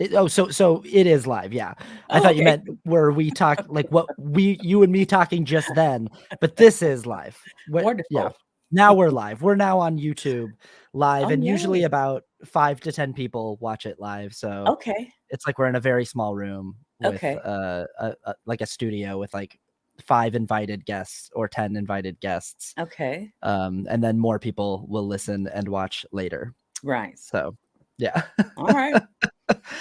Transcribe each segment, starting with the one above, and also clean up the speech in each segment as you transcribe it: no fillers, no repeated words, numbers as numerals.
So it is live. Yeah. I Oh, thought you okay. meant where we talk like you and me talking just then, but this is live. Yeah. Wonderful. Now we're live. We're now on YouTube live, Oh, and usually yay. about 5 to 10 people watch it live. So Okay. it's like we're in a very small room with Okay. like a studio with like 5 invited guests or 10 invited guests. Okay. And then more people will listen and watch later. Right. So yeah. All right.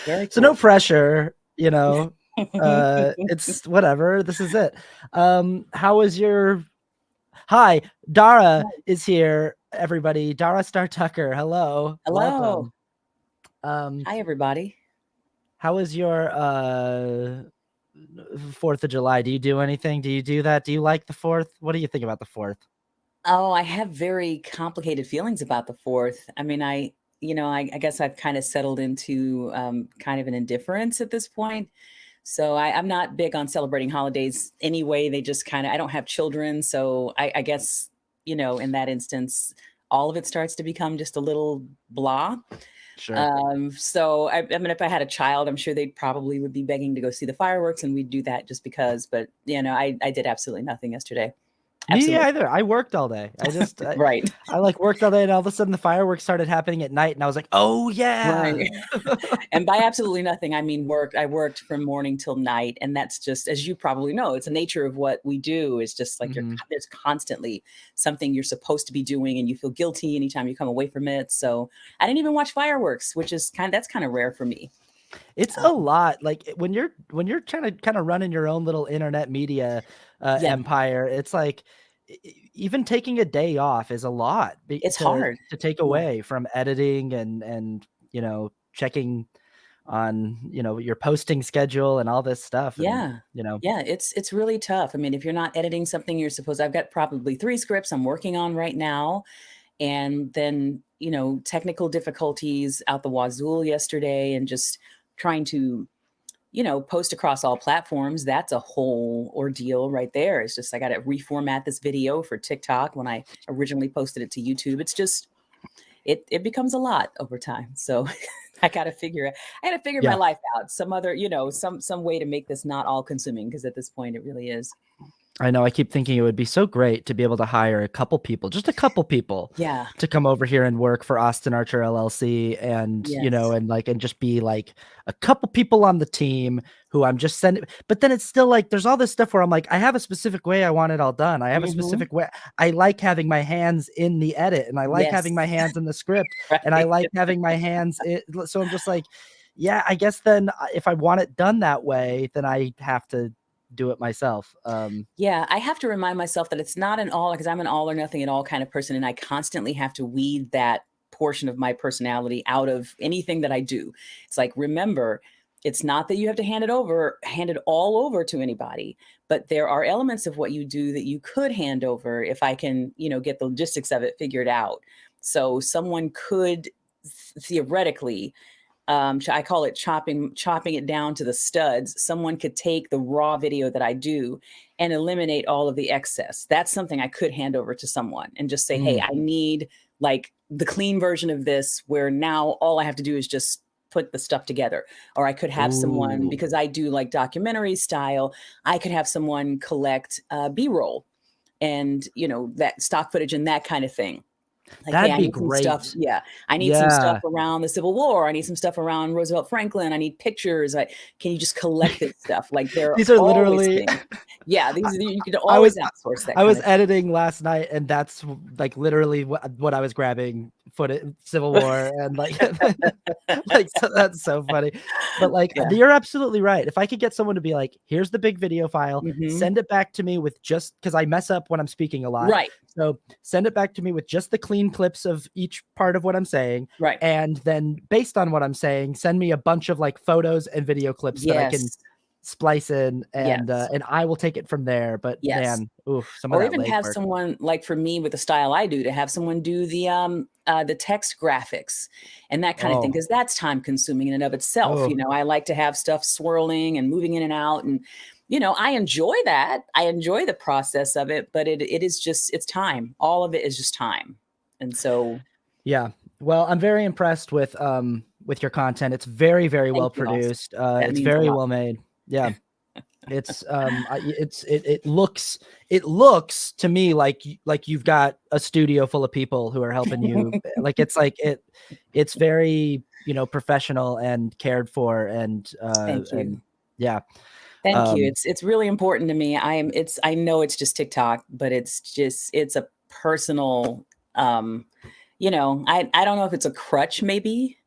Very So no cool. pressure, it's whatever. This is it. How is your Hi, Dara is here, everybody. Dara Starr Tucker. Hello. Hello. Welcome. Um, Hi, everybody. how is your 4th of July? Do you do anything? Do you do that? Do you like the 4th? What do you think about the 4th? Oh, I have very complicated feelings about the 4th. I mean, I guess I've kind of settled into kind of an indifference at this point. So I'm not big on celebrating holidays anyway. They just kind of, I don't have children. So I guess, in that instance, all of it starts to become just a little blah. Sure. So I mean, if I had a child, I'm sure they probably would be begging to go see the fireworks, and we'd do that just because. But I did absolutely nothing yesterday. Me Absolutely. either. I worked all day. Right. I like worked all day, and all of a sudden the fireworks started happening at night, and I was like, "Oh yeah." Right. And by absolutely nothing, I mean work. I worked from morning till night, and that's just, as you probably know, it's the nature of what we do. Is just like Mhm. there's constantly something you're supposed to be doing, and you feel guilty anytime you come away from it. So I didn't even watch fireworks, which is that's kind of rare for me. It's a lot. Like when you're trying to kind of running your own little internet media Yeah, empire, it's like even taking a day off is a lot it's to hard. take Yeah, away from editing and checking on your posting schedule and all this stuff and yeah, yeah. It's really tough. I mean, if you're not editing something, you're supposed. I've got probably 3 scripts I'm working on right now. And then technical difficulties out the wazoo yesterday, and just trying to post across all platforms. That's a whole ordeal right there. It's just I got to reformat this video for TikTok when I originally posted it to YouTube. It's just it becomes a lot over time. So I got to figure my yeah. life out, some other, some way to make this not all consuming, because at this point it really is. I know. I keep thinking it would be so great to be able to hire a couple people, just a couple people, Yeah. to come over here and work for Austin Archer LLC, and Yes. and just be like a couple people on the team who I'm just sending. But then it's still like there's all this stuff where I'm like, I have a specific way I want it all done. I have a Hmm. specific way. I like having my hands in the edit, and I like having Yes. my hands in the script, and I Right. like having my hands so I'm just like, yeah, I guess then if I want it done that way, then I have to do it myself. Yeah, I have to remind myself that it's not an all, because I'm an all or nothing at all kind of person, and I constantly have to weed that portion of my personality out of anything that I do. It's like, remember, it's not that you have to hand it all over to anybody, but there are elements of what you do that you could hand over if I can, get the logistics of it figured out. So someone could theoretically, I call it chopping it down to the studs. Someone could take the raw video that I do and eliminate all of the excess. That's something I could hand over to someone and just say, hey, Mm. I need like the clean version of this, where now all I have to do is just put the stuff together. Or I could have someone, Ooh. because I do like documentary style, I could have someone collect B-roll and that stock footage and that kind of thing. Like, hey, That'd I be need some stuff. great. Yeah, I need some stuff Yeah. around the Civil War. I need some stuff around Roosevelt Franklin. I need pictures. Can you just collect this stuff? Like, there are These are always literally things. Yeah, you could I always was outsource that I kind was of editing last night, and that's like literally what I was grabbing footage Civil thing. War and like like so that's so funny. But like Yeah. you're absolutely right. If I could get someone to be like, here's the big video file, Hmm. send it back to me with just because I mess up when I'm speaking a lot. Right. So send it back to me with just the clean clips of each part of what I'm saying. Right. And then based on what I'm saying, send me a bunch of like photos and video clips that I can Yes. splice in, Yes. and I will take it from there. But Yes. man, oof, some of Or that even have legwork. someone, like for me with the style I do, to have someone do the text graphics and that kind of thing, Oh, because that's time consuming in and of itself. oh, I like to have stuff swirling and moving in and out, and I enjoy that. I enjoy the process of it, but it is just, it's time. All of it is just time. And so yeah. Well, I'm very impressed with with your content. It's very, very well Thank you, Austin. produced. That It's means a very lot. well made. Yeah. It's it looks to me like you've got a studio full of people who are helping you. It's very, professional and cared for, and Thank you. and yeah. Thank you. It's really important to me. I know it's just TikTok, but it's a personal, I don't know if it's a crutch maybe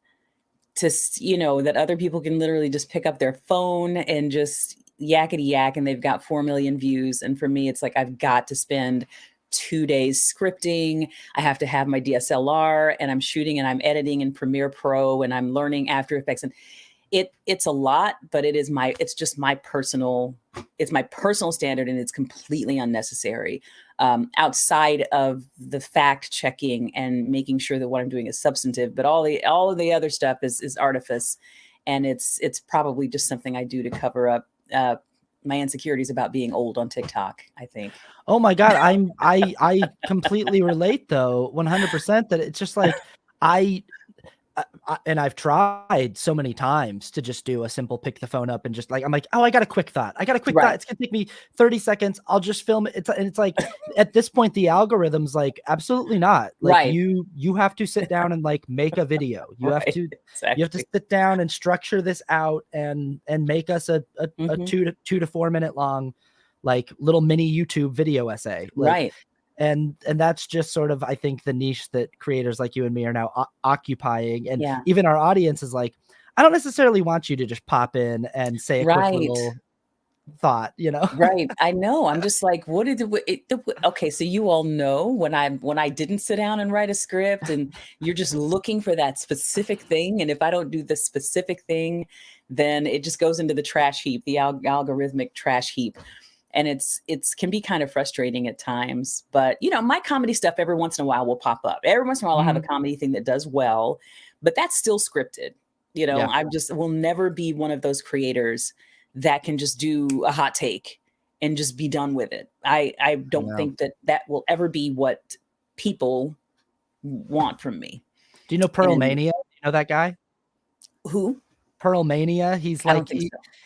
that other people can literally just pick up their phone and just yakety yak and they've got 4 million views. And for me, it's like, I've got to spend 2 days scripting. I have to have my DSLR and I'm shooting and I'm editing in Premiere Pro and I'm learning After Effects, and it's a lot, but it's just my personal standard, and it's completely unnecessary. Outside of the fact checking and making sure that what I'm doing is substantive, but all of the other stuff is artifice, and it's probably just something I do to cover up my insecurities about being old on TikTok, I think. Oh my God. I completely relate though. 100%, that it's just like, and I've tried so many times to just do a simple pick the phone up and just I'm like, oh, I got a quick thought. It's going to take me 30 seconds. I'll just film it. It's like, at this point, the algorithm's like, absolutely not. Like, you have to sit down and make a video. You have to sit down and structure this out and make us a 2 to 4 minute long, little mini YouTube video essay. And that's just sort of, I think, the niche that creators like you and me are now occupying. And even our audience is like, I don't necessarily want you to just pop in and say a quick little thought, Right. I know. I'm just like, okay, so you all know when I didn't sit down and write a script, and you're just looking for that specific thing. And if I don't do the specific thing, then it just goes into the trash heap, the algorithmic trash heap. And it's can be kind of frustrating at times, but my comedy stuff every once in a while will pop up. Every once in a while I'll have a comedy thing that does well, but that's still scripted. I just will never be one of those creators that can just do a hot take and just be done with it. I don't think that will ever be what people want from me. Do you know Pearl Mania? You know that guy? Who? Pearl Mania. He's like,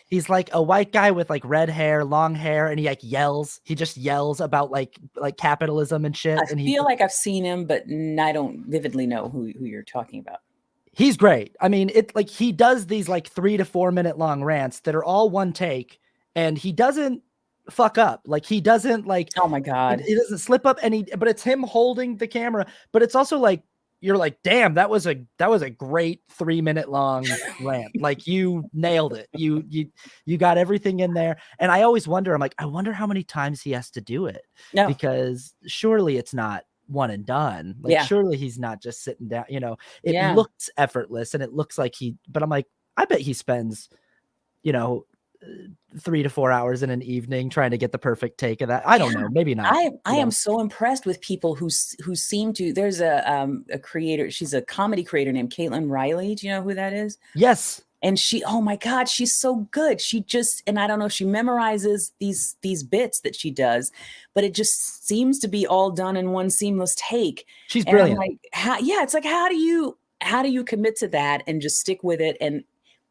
he's like a white guy with red hair, long hair, and he yells. He just yells about like capitalism and shit. I feel like I've seen him, but I don't vividly know who you're talking about. He's great. I mean, he does these 3 to 4 minute long rants that are all one take, and he doesn't fuck up. He doesn't oh my God, he doesn't slip up, but it's him holding the camera, but it's also you're like, damn, that was a great 3 minute long rant. You nailed it. You got everything in there. And I always wonder, I'm like, I wonder how many times he has to do it. No. Because surely it's not one and done. Surely he's not just sitting down, it looks effortless and it looks like but I'm like, I bet he spends, 3 to 4 hours in an evening trying to get the perfect take of that. I don't know. Maybe not. I am so impressed with people who seem to. There's a creator. She's a comedy creator named Caitlin Riley. Do you know who that is? Yes. And oh my God, she's so good. And I don't know if she memorizes these bits that she does, but it just seems to be all done in one seamless take. She's brilliant. I'm like, it's like, how do you commit to that and just stick with it? And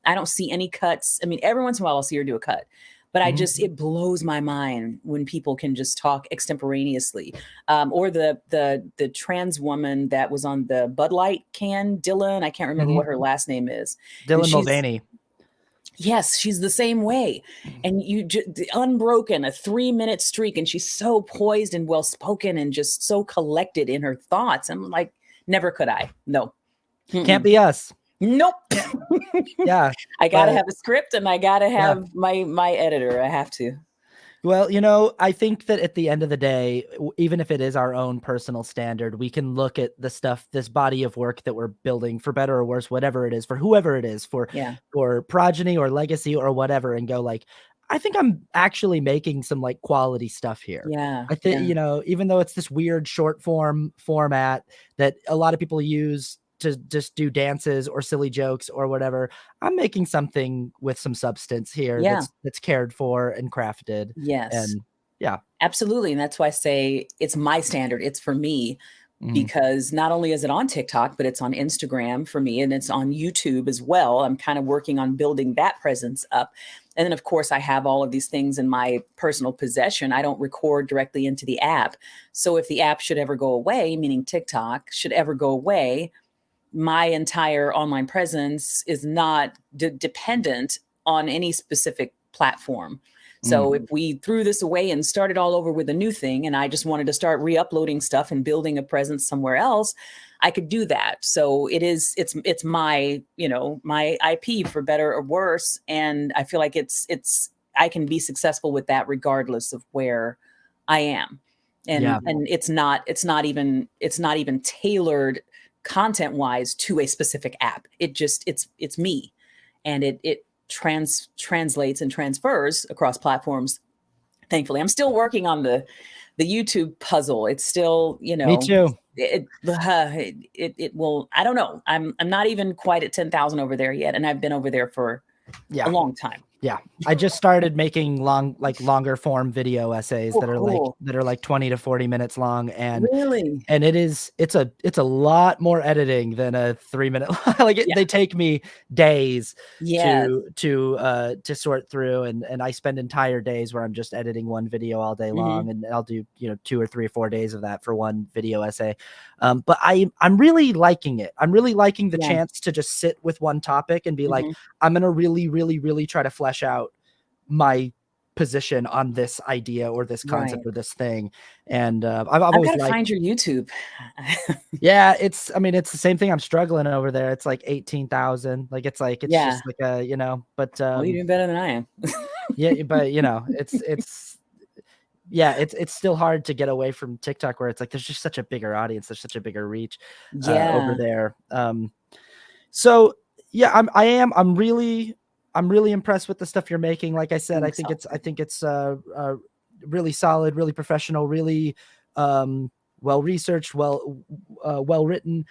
I don't see any cuts. I mean, every once in a while I'll see her do a cut, but it blows my mind when people can just talk extemporaneously. Or the trans woman that was on the Bud Light can, Dylan, I can't remember what her last name is. Dylan Mulvaney. Yes, she's the same way. And unbroken, a 3 minute streak. And she's so poised and well-spoken and just so collected in her thoughts. I'm like, never could I. No. Can't be us. Nope. Yeah. I got to have a script and I got to have my editor. I have to. Well, I think that at the end of the day, even if it is our own personal standard, we can look at the stuff, this body of work that we're building, for better or worse, whatever it is, for whoever it is, for progeny or legacy or whatever, and go I think I'm actually making some quality stuff here. Yeah. I think, even though it's this weird short format that a lot of people use to just do dances or silly jokes or whatever, I'm making something with some substance here that's cared for and crafted. Yes. And yeah, absolutely. And that's why I say it's my standard. It's for me, because not only is it on TikTok, but it's on Instagram for me, and it's on YouTube as well. I'm kind of working on building that presence up. And then, of course, I have all of these things in my personal possession. I don't record directly into the app. So if the app should ever go away, meaning TikTok should ever go away, my entire online presence is not dependent on any specific platform. So if we threw this away and started all over with a new thing, and I just wanted to start re-uploading stuff and building a presence somewhere else, I could do that. So it's my, my IP, for better or worse. And I feel like I can be successful with that regardless of where I am. And it's not even tailored content wise to a specific app. It's me, and it translates and transfers across platforms. Thankfully, I'm still working on the YouTube puzzle. It's still, me too. It will. I don't know. I'm not even quite at 10,000 over there yet, and I've been over there for a long time. Yeah, I just started making longer form video essays that are like 20 to 40 minutes long, and and it's a lot more editing than a 3-minute. They take me days to sort through, and I spend entire days where I'm just editing one video all day long, and I'll do 2 or 3 or 4 days of that for one video essay. But I'm really liking it. I'm really liking the chance to just sit with one topic and be like, I'm gonna really, really, really try to flesh out my position on this idea or this concept or this thing. And I've always got to find your YouTube. it's the same thing. I'm struggling over there. It's like 18,000. It's just like a, but well, you're doing better than I am. but it's still hard to get away from TikTok, where it's like there's just such a bigger audience, there's such a bigger reach over there. So yeah, I'm really impressed with the stuff you're making. Like I said, I think it's really solid, really professional, really well researched, well written.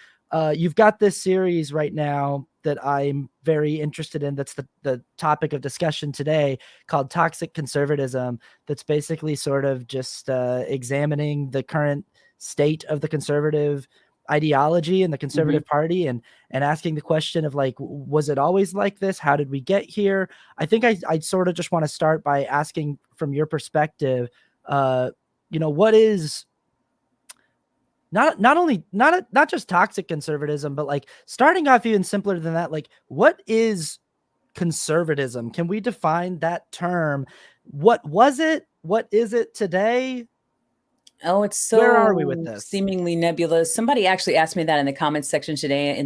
You've got this series right now that I'm very interested in. That's the topic of discussion today, called Toxic Conservatism. That's basically sort of just examining the current state of the conservative ideology and the Conservative Party, and asking the question of, like, was it always like this? How did we get here? I think I sort of just want to start by asking, from your perspective, what is not just toxic conservatism, but like starting off even simpler than that, like, what is conservatism? Can we define that term? What was it? What is it today? Oh, it's so where are we with this? Seemingly nebulous. Somebody actually asked me that in the comments section today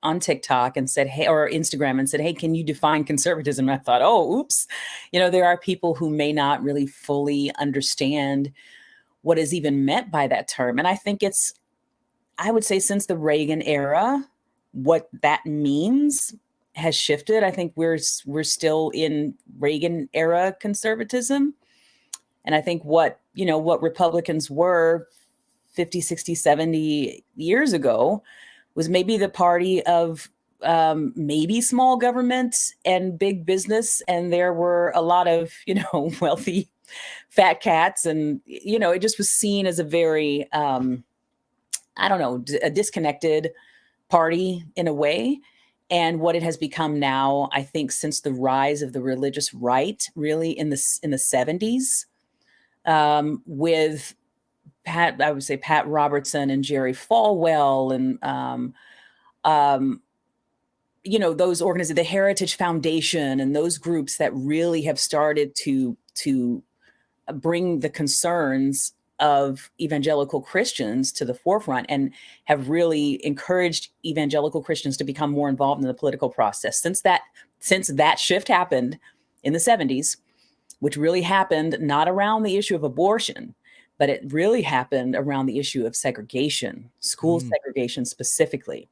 on TikTok, and said, hey, or Instagram, and said, hey, can you define conservatism? And I thought, oh, oops. There are people who may not really fully understand what is even meant by that term. And I think I would say since the Reagan era, what that means has shifted. I think we're still in Reagan era conservatism. And I think what Republicans were 50, 60, 70 years ago was maybe the party of maybe small government and big business. And there were a lot of, wealthy fat cats. And, it just was seen as a very, a disconnected party in a way. And what it has become now, I think, since the rise of the religious right, really in the 70s, with Pat Robertson and Jerry Falwell and, those organizations, the Heritage Foundation, and those groups that really have started to bring the concerns of evangelical Christians to the forefront, and have really encouraged evangelical Christians to become more involved in the political process. Since that shift happened in the 70s, which really happened not around the issue of abortion, but it really happened around the issue of segregation, school segregation specifically.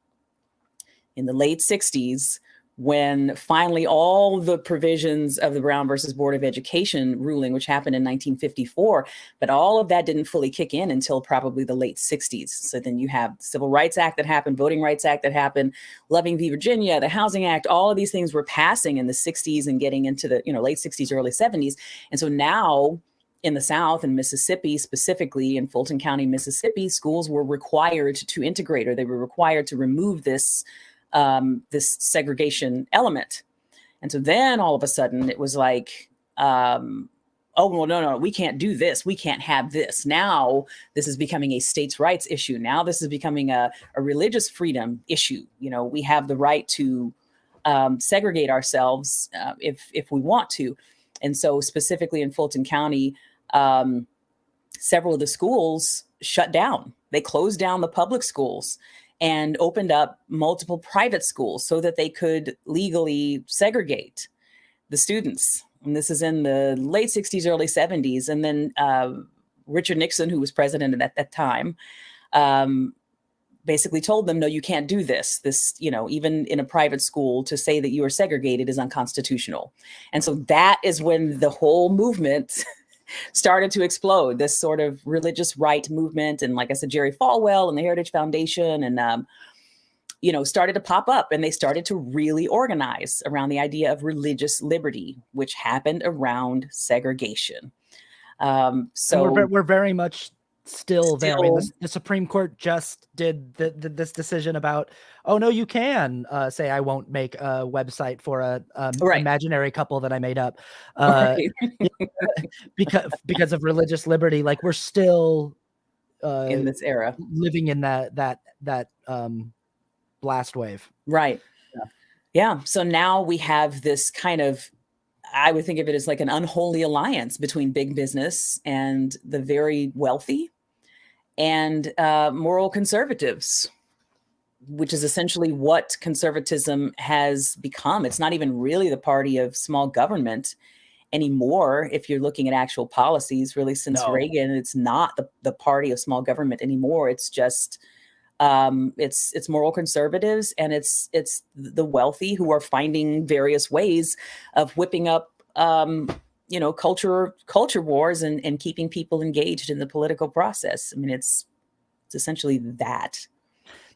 In the late 60s, when finally all the provisions of the Brown versus Board of Education ruling, which happened in 1954, but all of that didn't fully kick in until probably the late 60s. So then you have the Civil Rights Act that happened, Voting Rights Act that happened, Loving v. Virginia, the Housing Act, all of these things were passing in the 60s and getting into the late 60s, early 70s. And so now in the South, in Mississippi, specifically in Fulton County, Mississippi, schools were required to integrate, or they were required to remove this this segregation element. And so then all of a sudden it was like, oh, well, no, we can't do this. We can't have this. Now this is becoming a states' rights issue. Now this is becoming a religious freedom issue. We have the right to segregate ourselves if we want to. And so specifically in Fulton County, several of the schools shut down. They closed down the public schools and opened up multiple private schools so that they could legally segregate the students. And this is in the late 60s, early 70s. And then Richard Nixon, who was president at that time, basically told them, no, you can't do this. This, even in a private school, to say that you are segregated is unconstitutional. And so that is when the whole movement started to explode, this sort of religious right movement. And like I said, Jerry Falwell and the Heritage Foundation and, started to pop up, and they started to really organize around the idea of religious liberty, which happened around segregation. So we're very much still there. I mean, the Supreme Court just did this decision about, oh no, you can say I won't make a website for a imaginary couple that I made up because of religious liberty. Like, we're still in this era living in that blast wave. Right. Yeah. So now we have this kind of, I would think of it as like an unholy alliance between big business and the very wealthy and moral conservatives, which is essentially what conservatism has become. It's not even really the party of small government anymore. If you're looking at actual policies, really since Reagan, it's not the party of small government anymore. It's just it's moral conservatives, and it's the wealthy who are finding various ways of whipping up culture wars and keeping people engaged in the political process. I mean, it's essentially that.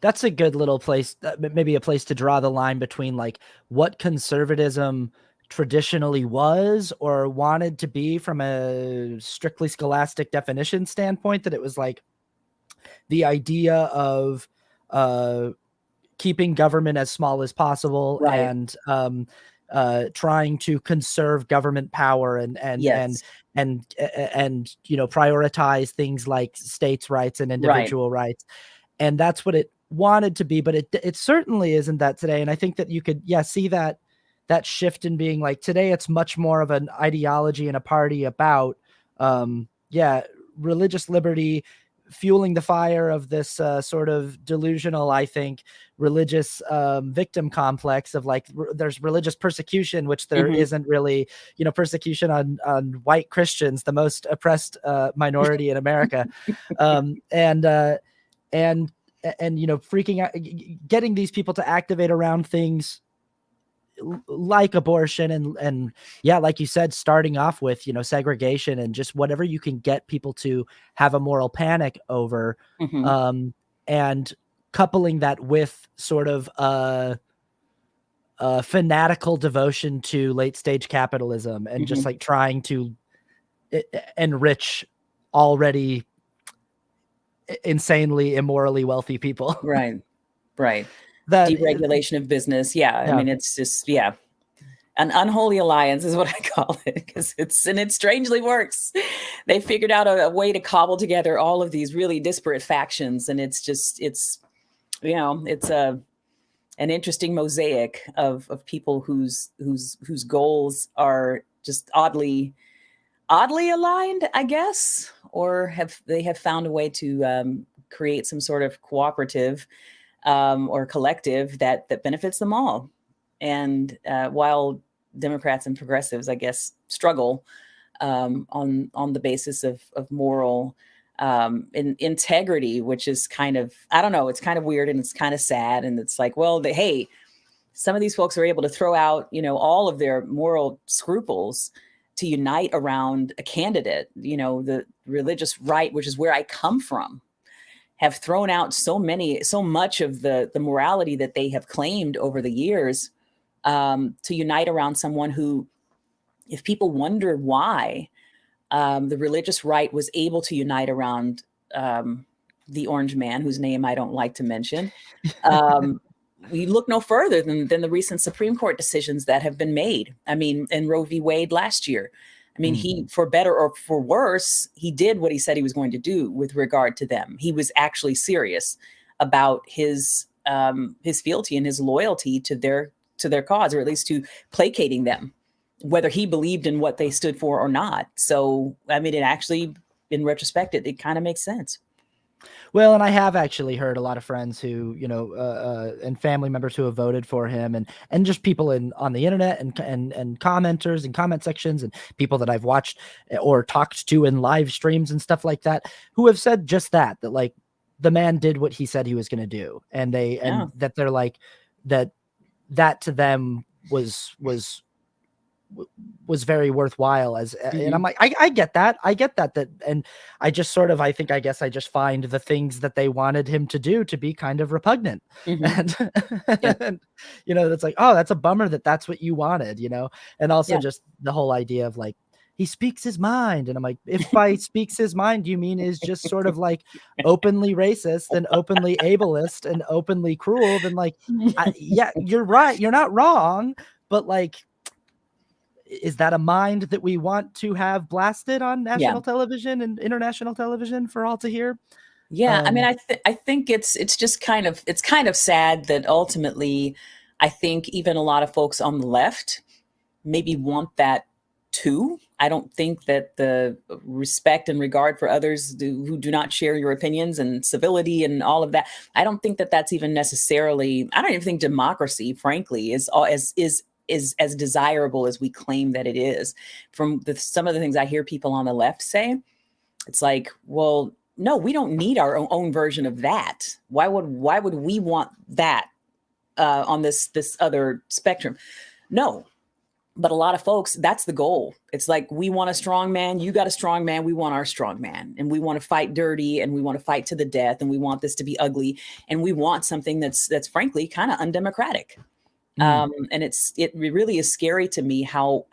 That's a good little place, maybe a place to draw the line between like what conservatism traditionally was or wanted to be from a strictly scholastic definition standpoint, that it was like the idea of keeping government as small as possible, right, and trying to conserve government power and prioritize things like states' rights and individual rights. And that's what it wanted to be, but it certainly isn't that today. And I think that you could see that shift in being like, today it's much more of an ideology and a party about religious liberty, fueling the fire of this sort of delusional, I think, religious victim complex of like, there's religious persecution, which there isn't really, persecution on white Christians, the most oppressed minority in America. And freaking out, getting these people to activate around things like abortion and like you said, starting off with, segregation and just whatever you can get people to have a moral panic over, and coupling that with sort of a fanatical devotion to late stage capitalism and just like trying to enrich already insanely immorally wealthy people. Right. That deregulation of business. I mean, it's just, an unholy alliance is what I call it, because it strangely works. They figured out a way to cobble together all of these really disparate factions. And it's an interesting mosaic of people whose goals are just oddly aligned, I guess, or they have found a way to create some sort of cooperative or collective that benefits them all. And while Democrats and progressives, I guess, struggle on the basis of moral integrity, which is kind of, I don't know, it's kind of weird and it's kind of sad. And it's like, well, hey, some of these folks are able to throw out, all of their moral scruples to unite around a candidate. The religious right, which is where I come from, have thrown out so much of the morality that they have claimed over the years, to unite around someone who, if people wonder why the religious right was able to unite around the orange man, whose name I don't like to mention. We look no further than the recent Supreme Court decisions that have been made. I mean, in Roe v. Wade last year, I mean, he, for better or for worse, he did what he said he was going to do with regard to them. He was actually serious about his fealty and his loyalty to their cause, or at least to placating them, whether he believed in what they stood for or not. So, I mean, it actually, in retrospect, it kind of makes sense. Well, and I have actually heard a lot of friends who, you know, and family members who have voted for him, and just people on the internet and commenters and comment sections, and people that I've watched or talked to in live streams and stuff like that, who have said just that like the man did what he said he was going to do, and that they're like that to them was very worthwhile and I'm like, I get that. And I just sort of, I guess I just find the things that they wanted him to do to be kind of repugnant. And, and, you know, it's like, oh, that's a bummer that's what you wanted, you know? And also just the whole idea of like, he speaks his mind. And I'm like, if by speaks his mind, you mean is just sort of like openly racist and openly ableist and openly cruel, then like, yeah, you're right. You're not wrong. But like, is that a mind that we want to have blasted on national television and international television for all to hear? Yeah, I mean, I think it's just kind of sad that ultimately, I think even a lot of folks on the left maybe want that too. I don't think that the respect and regard for others who do not share your opinions and civility and all of that, I don't think that that's even necessarily. I don't even think democracy, frankly, is as desirable as we claim that it is. From some of the things I hear people on the left say, it's like, well, no, we don't need our own version of that. Why would we want that on this other spectrum? No. But a lot of folks, that's the goal. It's like, we want a strong man. You got a strong man. We want our strong man. And we want to fight dirty, and we want to fight to the death. And we want this to be ugly. And we want something that's frankly kind of undemocratic. And it really is scary to me how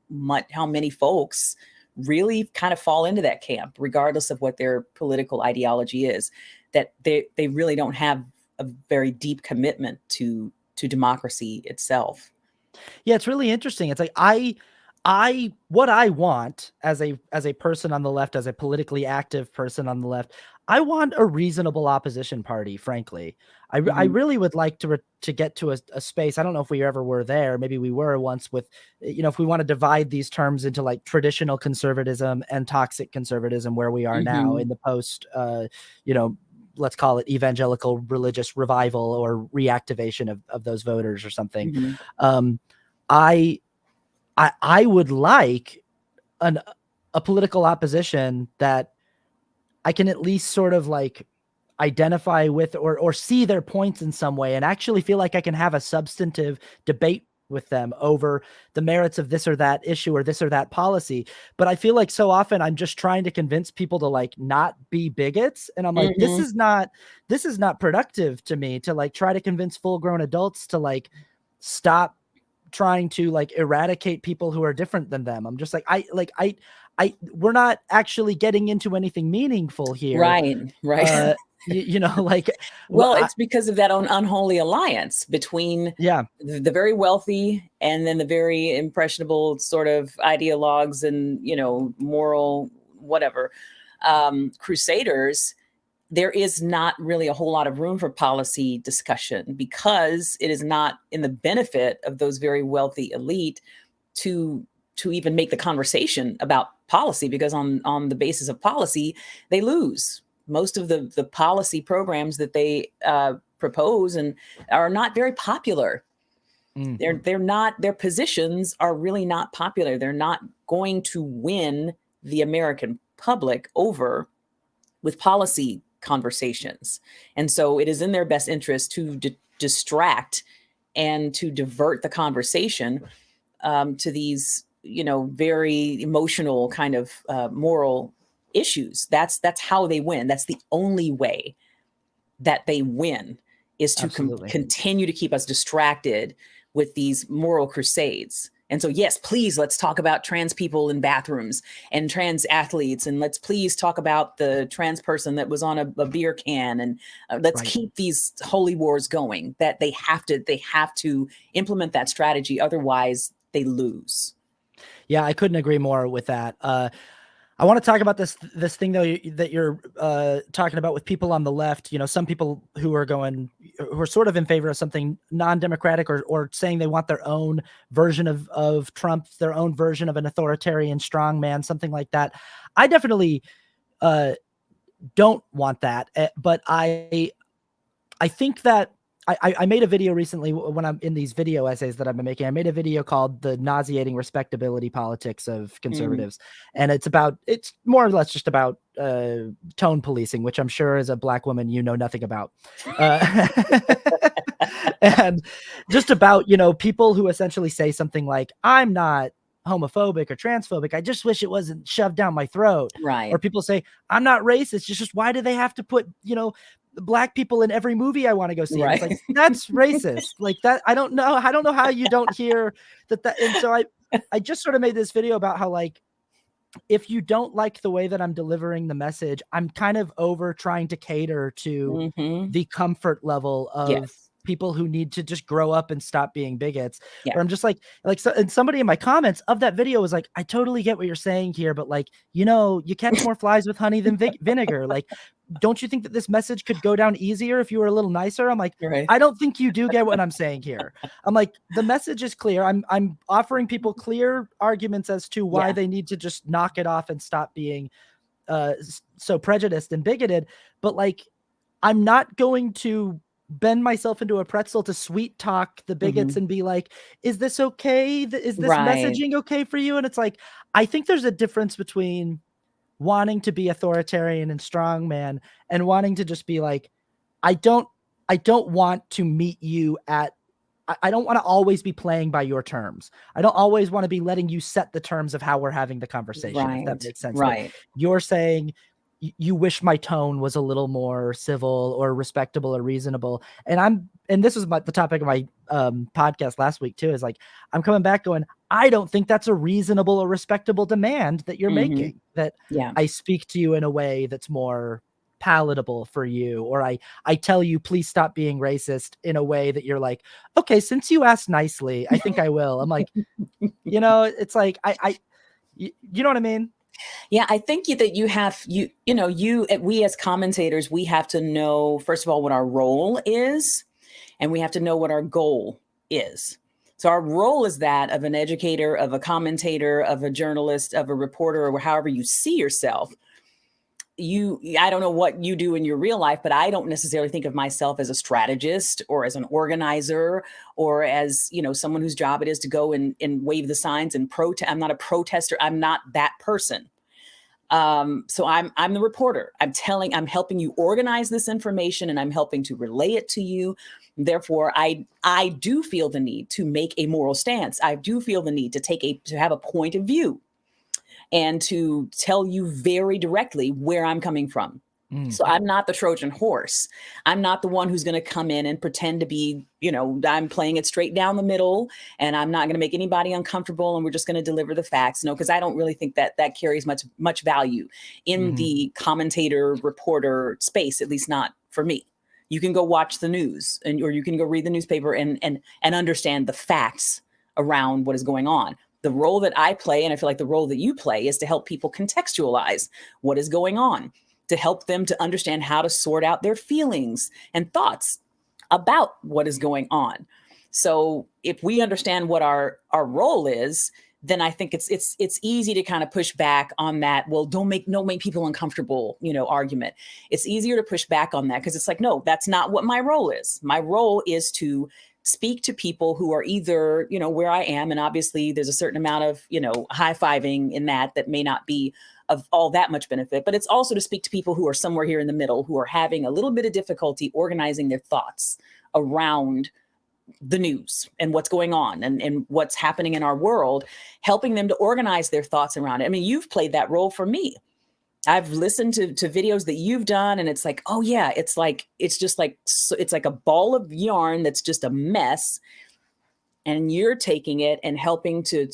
many folks really kind of fall into that camp, regardless of what their political ideology is, that they really don't have a very deep commitment to democracy itself. Yeah, it's really interesting. It's like what I want as a person on the left, as a politically active person on the left, I want a reasonable opposition party, frankly. I really would like to get to a space. I don't know if we ever were there. Maybe we were once with, you know, if we want to divide these terms into like traditional conservatism and toxic conservatism, where we are now in the post, you know, let's call it evangelical religious revival or reactivation of those voters or something. I would like a political opposition that I can at least sort of like identify with or see their points in some way, and actually feel like I can have a substantive debate with them over the merits of this or that issue or this or that policy. But I feel like so often I'm just trying to convince people to like not be bigots. And I'm like, this is not productive to me, to like try to convince full-grown adults to like stop trying to like eradicate people who are different than them. I'm just like, we're not actually getting into anything meaningful here. Right. You know, like, well, it's because of that unholy alliance between the very wealthy and then the very impressionable sort of ideologues and, you know, moral whatever crusaders. There is not really a whole lot of room for policy discussion, because it is not in the benefit of those very wealthy elite to even make the conversation about policy, because on the basis of policy, they lose. Most of the policy programs that they propose and are not very popular. They're not, their positions are really not popular. They're not going to win the American public over with policy conversations. And so it is in their best interest to distract and to divert the conversation to these, you know, very emotional kind of moral issues. That's how they win. That's the only way that they win, is to continue to keep us distracted with these moral crusades. And so, yes, please, let's talk about trans people in bathrooms and trans athletes. And let's please talk about the trans person that was on a beer can. And let's keep these holy wars going, that they have to implement that strategy. Otherwise, they lose. Yeah, I couldn't agree more with that. I want to talk about this thing though that you're talking about with people on the left. You know, some people who are sort of in favor of something non-democratic or saying they want their own version of Trump, their own version of an authoritarian strongman, something like that. I definitely don't want that, but I think that I made a video recently when I'm in these video essays that I've been making. I made a video called "The Nauseating Respectability Politics of Conservatives," and it's more or less just about tone policing, which I'm sure as a Black woman you know nothing about, and just about, you know, people who essentially say something like, "I'm not homophobic or transphobic. I just wish it wasn't shoved down my throat." Right. Or people say, "I'm not racist. It's just why do they have to put, you know, Black people in every movie I want to go see?" Right. It's like, that's racist. Like that. I don't know how you don't hear that. And so I just sort of made this video about how, like, if you don't like the way that I'm delivering the message, I'm kind of over trying to cater to the comfort level of people who need to just grow up and stop being bigots. Where I'm just like, so, and somebody in my comments of that video was like, "I totally get what you're saying here, but like, you know, you catch more flies with honey than vinegar. Like, don't you think that this message could go down easier if you were a little nicer?" I'm like, I don't think you do get what I'm saying here. I'm like, the message is clear. I'm offering people clear arguments as to why they need to just knock it off and stop being so prejudiced and bigoted. But like, I'm not going to bend myself into a pretzel to sweet talk the bigots and be like, "Is this okay? Is this messaging okay for you?" And it's like, I think there's a difference between wanting to be authoritarian and strongman and wanting to just be like, I don't want to meet you at, I don't want to always be playing by your terms. I don't always want to be letting you set the terms of how we're having the conversation, if that makes sense. Like, you're saying you wish my tone was a little more civil or respectable or reasonable. And this was the topic of my podcast last week too, is like, I'm coming back going, I don't think that's a reasonable or respectable demand that you're making, that I speak to you in a way that's more palatable for you, or I tell you, please stop being racist in a way that you're like, okay, since you asked nicely, I think I will. I'm like, you know, it's like, you know what I mean? Yeah, I think that we as commentators, we have to know, first of all, what our role is, and we have to know what our goal is. So our role is that of an educator, of a commentator, of a journalist, of a reporter, or however you see yourself. I don't know what you do in your real life, but I don't necessarily think of myself as a strategist or as an organizer or as, you know, someone whose job it is to go and wave the signs and protest. I'm not a protester. I'm not that person. So I'm the reporter. I'm helping you organize this information and I'm helping to relay it to you. Therefore, I do feel the need to make a moral stance. I do feel the need to have a point of view and to tell you very directly where I'm coming from. So I'm not the Trojan horse. I'm not the one who's going to come in and pretend to be, you know, I'm playing it straight down the middle and I'm not going to make anybody uncomfortable and we're just going to deliver the facts. No, because I don't really think that carries much value in the commentator reporter space, at least not for me. You can go watch the news or you can go read the newspaper and understand the facts around what is going on. The role that I play, and I feel like the role that you play, is to help people contextualize what is going on, to help them to understand how to sort out their feelings and thoughts about what is going on. So if we understand what our role is, then I think it's easy to kind of push back on that. Well, don't make people uncomfortable, you know, argument. It's easier to push back on that because it's like, no, that's not what my role is. My role is to speak to people who are either, you know, where I am. And obviously there's a certain amount of, you know, high-fiving in that may not be of all that much benefit, but it's also to speak to people who are somewhere here in the middle, who are having a little bit of difficulty organizing their thoughts around the news and what's going on and what's happening in our world, helping them to organize their thoughts around it. I mean, you've played that role for me. I've listened to videos that you've done and it's like, oh yeah, it's like a ball of yarn that's just a mess. and you're taking it and helping to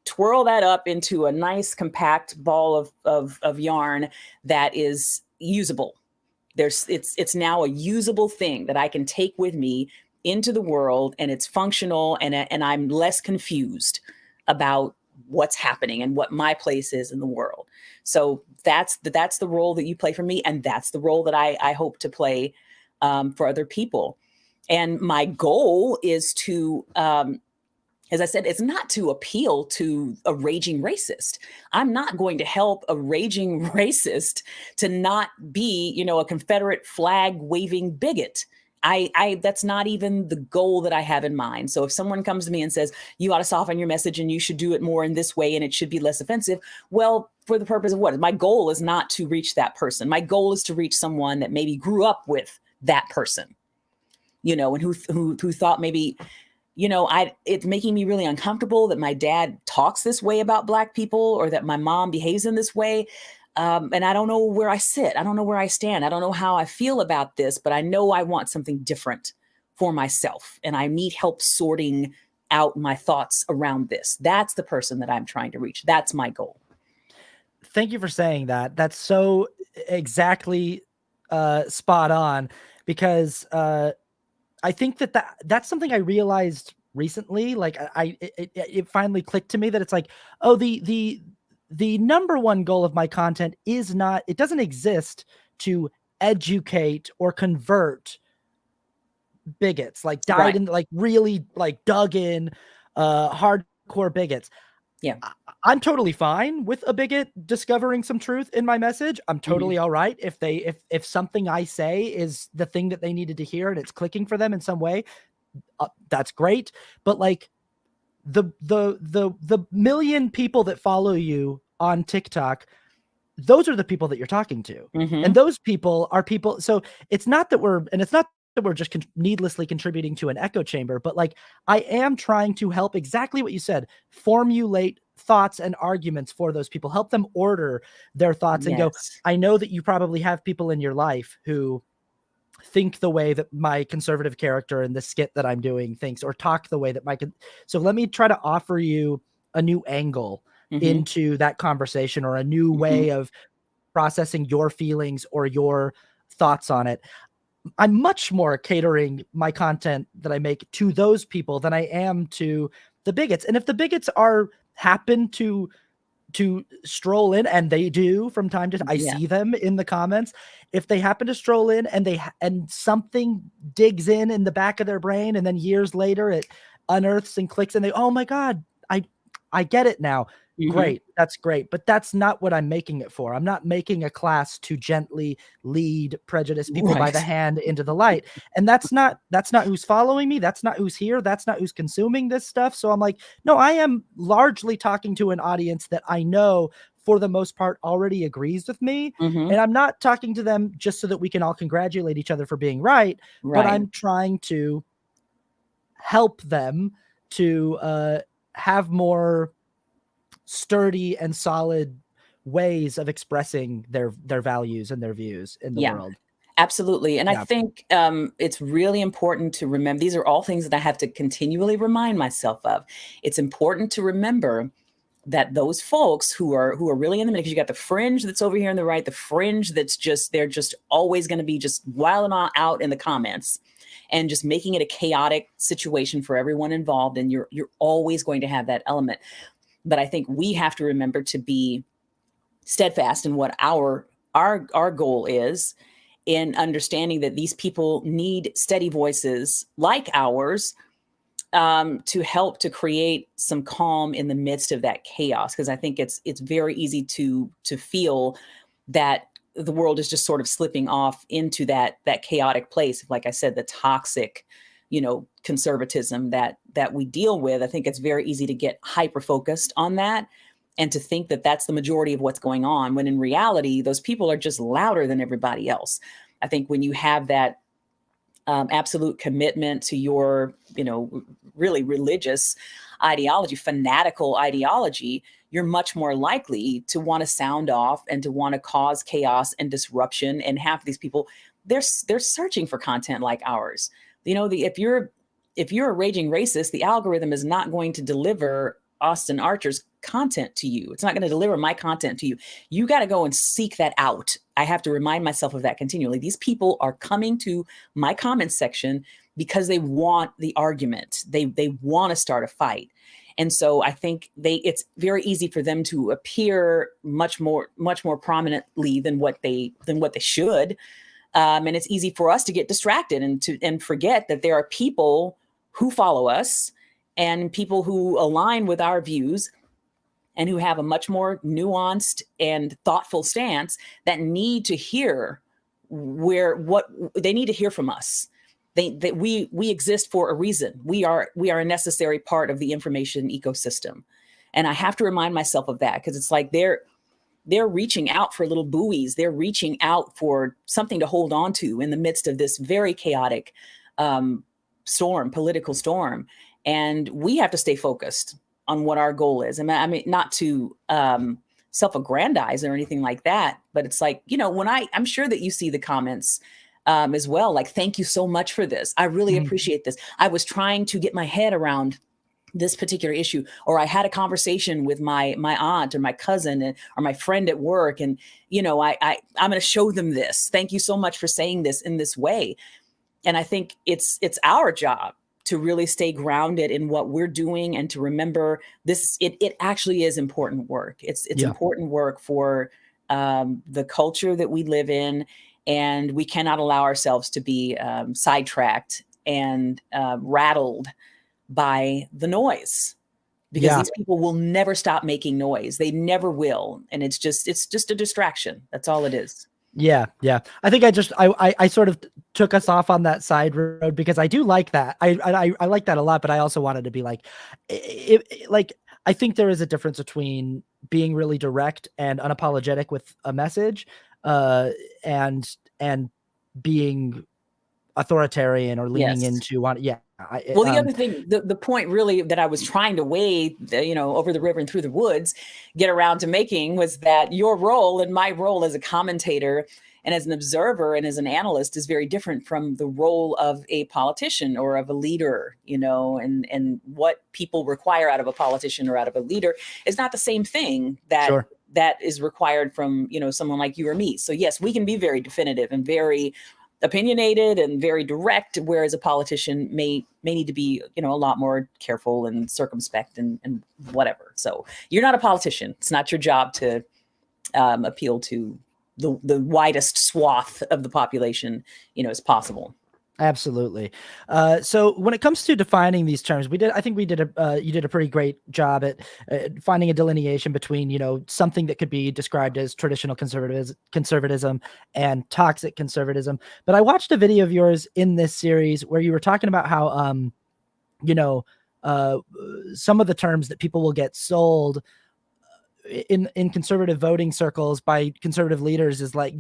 twirl that up into a nice compact ball of yarn that is usable. It's now a usable thing that I can take with me into the world, and it's functional, and I'm less confused about what's happening and what my place is in the world. So that's the role that you play for me, and that's the role that I hope to play for other people. And my goal is to, as I said, it's not to appeal to a raging racist. I'm not going to help a raging racist to not be, a Confederate flag waving bigot. I that's not even the goal that I have in mind. So if someone comes to me and says, you ought to soften your message and you should do it more in this way and it should be less offensive, well, for the purpose of what? My goal is not to reach that person. My goal is to reach someone that maybe grew up with that person, and who thought maybe, it's making me really uncomfortable that my dad talks this way about Black people, or that my mom behaves in this way. And I don't know where I sit. I don't know where I stand. I don't know how I feel about this, but I know I want something different for myself. And I need help sorting out my thoughts around this. That's the person that I'm trying to reach. That's my goal. Thank you for saying that. That's so exactly spot on, because I think that's something I realized recently. Like it finally clicked to me that it's like, oh, the number one goal of my content is not, it doesn't exist to educate or convert bigots, like Right. in, like really like dug in, hardcore bigots. Yeah. I'm totally fine with a bigot discovering some truth in my message. I'm totally all right if something I say is the thing that they needed to hear and it's clicking for them in some way. That's great. But like the million people that follow you on TikTok, those are the people that you're talking to. And those people are people. So it's not that we're just needlessly contributing to an echo chamber, but like I am trying to help, exactly what you said, formulate thoughts and arguments for those people, help them order their thoughts and go, I know that you probably have people in your life who think the way that my conservative character in the skit that I'm doing thinks, or talk the way that so let me try to offer you a new angle into that conversation, or a new way of processing your feelings or your thoughts on it. I'm much more catering my content that I make to those people than I am to the bigots. And if the bigots happen to stroll in, and they do from time to time, I see them in the comments. If they happen to stroll in and something digs in the back of their brain, and then years later it unearths and clicks, and they, oh my God, I get it now. Great. That's great. But that's not what I'm making it for. I'm not making a class to gently lead prejudiced people by the hand into the light. And that's not who's following me. That's not who's here. That's not who's consuming this stuff. So I'm like, no, I am largely talking to an audience that I know for the most part already agrees with me. And I'm not talking to them just so that we can all congratulate each other for being right. But I'm trying to help them to have more sturdy and solid ways of expressing their values and their views in the world. Absolutely. And I think it's really important to remember, these are all things that I have to continually remind myself of. It's important to remember that those folks who are really in the middle, because you got the fringe that's over here on the right, the fringe that's they're just always going to be just wilding out in the comments and just making it a chaotic situation for everyone involved. And you're always going to have that element. But I think we have to remember to be steadfast in what our goal is, in understanding that these people need steady voices like ours to help to create some calm in the midst of that chaos. Because I think it's very easy to feel that the world is just sort of slipping off into that chaotic place. Like I said, the toxic, conservatism that we deal with. I think it's very easy to get hyper focused on that and to think that that's the majority of what's going on, when in reality, those people are just louder than everybody else. I think when you have that absolute commitment to your, really religious ideology, fanatical ideology, you're much more likely to want to sound off and to want to cause chaos and disruption. And half of these people, they're searching for content like ours. If you're if you're a raging racist, the algorithm is not going to deliver Austin Archer's content to you. It's not going to deliver my content to you. You got to go and seek that out. I have to remind myself of that continually. These people are coming to my comment section because they want the argument. They want to start a fight. And so I think it's very easy for them to appear much more prominently than what they should. And it's easy for us to get distracted and forget that there are people who follow us and people who align with our views and who have a much more nuanced and thoughtful stance that need to hear what they need to hear from us. That we exist for a reason. We are a necessary part of the information ecosystem. And I have to remind myself of that, because it's like they're reaching out for little buoys. They're reaching out for something to hold on to in the midst of this very chaotic political storm. And we have to stay focused on what our goal is. I mean, not to self-aggrandize or anything like that, but it's like, when I'm sure that you see the comments as well, like, thank you so much for this. I really appreciate this. I was trying to get my head around this particular issue, or I had a conversation with my aunt or my cousin or my friend at work, and I'm going to show them this. Thank you so much for saying this in this way. And I think it's our job to really stay grounded in what we're doing and to remember this. It actually is important work. It's important work for the culture that we live in, and we cannot allow ourselves to be sidetracked and rattled by the noise, because these people will never stop making noise. They never will. And it's just a distraction. That's all it is. Yeah. I think I sort of took us off on that side road because I do like that. I like that a lot, but I also wanted to be like, I think there is a difference between being really direct and unapologetic with a message, and being authoritarian or leaning into one. Yeah. Well, the other thing, the point really that I was trying to weigh, over the river and through the woods, get around to making, was that your role and my role as a commentator and as an observer and as an analyst is very different from the role of a politician or of a leader, and what people require out of a politician or out of a leader is not the same thing that is required from, someone like you or me. So yes, we can be very definitive and very opinionated and very direct, whereas a politician may need to be, a lot more careful and circumspect and whatever. So you're not a politician. It's not your job to appeal to the widest swath of the population, as possible. Absolutely. So when it comes to defining these terms, you did a pretty great job at finding a delineation between, something that could be described as traditional conservatism and toxic conservatism. But I watched a video of yours in this series where you were talking about how, some of the terms that people will get sold in conservative voting circles by conservative leaders is like,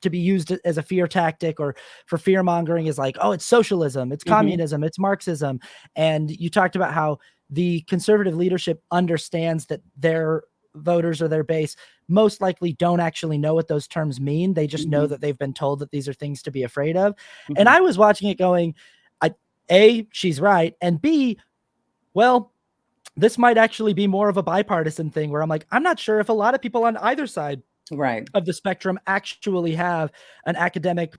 to be used as a fear tactic or for fear mongering is like, oh, it's socialism, it's communism, it's Marxism. And you talked about how the conservative leadership understands that their voters or their base most likely don't actually know what those terms mean. They just know that they've been told that these are things to be afraid of. And I was watching it going, A, she's right. And B, well, this might actually be more of a bipartisan thing where I'm like, I'm not sure if a lot of people on either side of the spectrum actually have an academic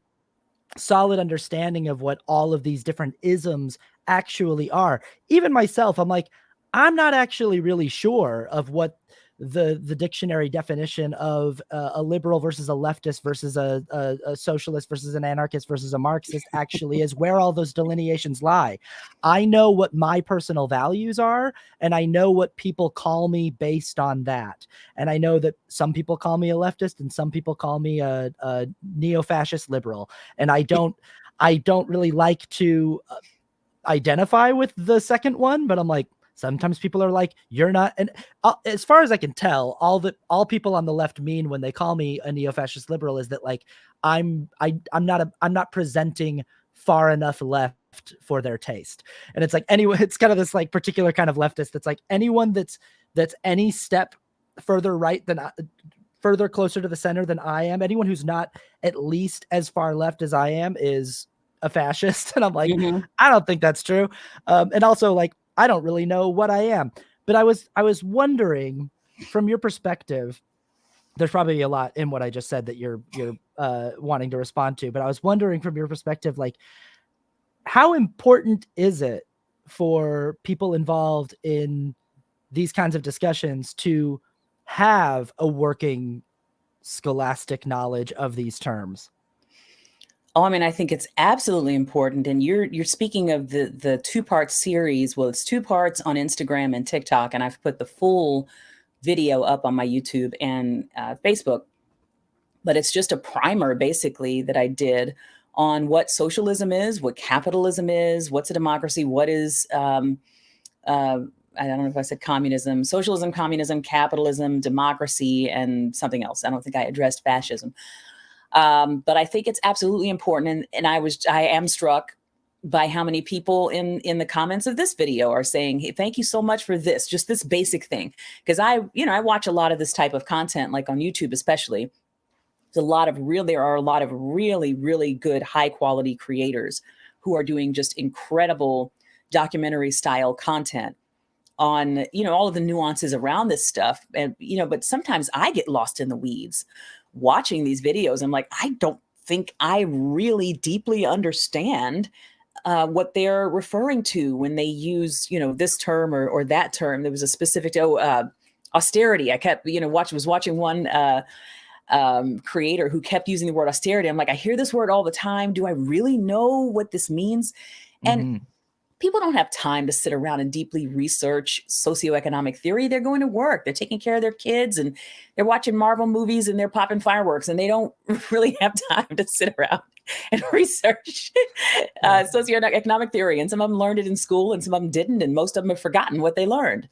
solid understanding of what all of these different isms actually are. Even myself, I'm like, I'm not actually really sure of what the dictionary definition of a liberal versus a leftist versus a socialist versus an anarchist versus a Marxist actually is, where all those delineations lie. I know what my personal values are, and I know what people call me based on that. And I know that some people call me a leftist and some people call me a neo-fascist liberal. And I don't really like to identify with the second one, but I'm like, sometimes people are like, you're not. And as far as I can tell, all people on the left mean when they call me a neo-fascist liberal is that like, I'm not presenting far enough left for their taste. And it's like, anyway, it's kind of this like particular kind of leftist that's like, anyone that's any step further right than further closer to the center than I am, anyone who's not at least as far left as I am is a fascist. And I'm like, Mm-hmm. I don't think that's true. And also, like, I don't really know what I am. But I was wondering, from your perspective, there's probably a lot in what I just said that you're wanting to respond to. But I was wondering, from your perspective, like, how important is it for people involved in these kinds of discussions to have a working scholastic knowledge of these terms? Oh, I mean, I think it's absolutely important. And you're speaking of the two-part series. Well, it's two parts on Instagram and TikTok, and I've put the full video up on my YouTube and Facebook. But it's just a primer, basically, that I did on what socialism is, what capitalism is, what's a democracy, what is I don't know if I said communism, socialism, communism, capitalism, democracy, and something else. I don't think I addressed fascism. But I think it's absolutely important. And I am struck by how many people in the comments of this video are saying, hey, thank you so much for this, just this basic thing. Because I watch a lot of this type of content, like on YouTube, especially. There are a lot of really, really good, high quality creators who are doing just incredible documentary style content on, all of the nuances around this stuff. And, but sometimes I get lost in the weeds watching these videos. I'm like, I don't think I really deeply understand what they're referring to when they use, this term or that term. There was a specific, austerity. I kept, was watching one creator who kept using the word austerity. I'm like, I hear this word all the time. Do I really know what this means? And people don't have time to sit around and deeply research socioeconomic theory. They're going to work. They're taking care of their kids, and they're watching Marvel movies, and they're popping fireworks, and they don't really have time to sit around and research socioeconomic theory. And some of them learned it in school, and some of them didn't, and most of them have forgotten what they learned.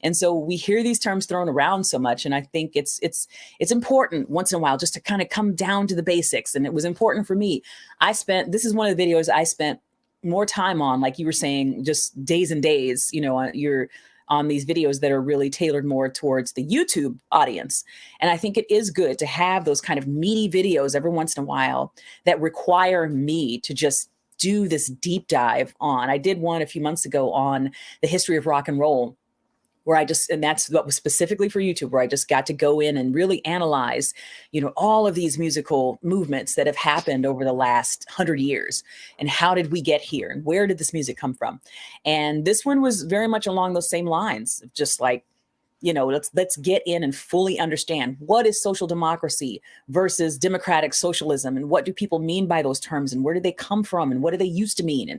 And so we hear these terms thrown around so much. And I think it's important once in a while just to kind of come down to the basics. And it was important for me. This is one of the videos I spent more time on, like you were saying, just days and days, you're on these videos that are really tailored more towards the YouTube audience. And I think it is good to have those kind of meaty videos every once in a while that require me to just do this deep dive on. I did one a few months ago on the history of rock and roll, and that's what was specifically for YouTube, where I just got to go in and really analyze, all of these musical movements that have happened over the last 100 years. And how did we get here? And where did this music come from? And this one was very much along those same lines, just like, let's get in and fully understand what is social democracy versus democratic socialism, and what do people mean by those terms, and where did they come from, and what do they used to mean?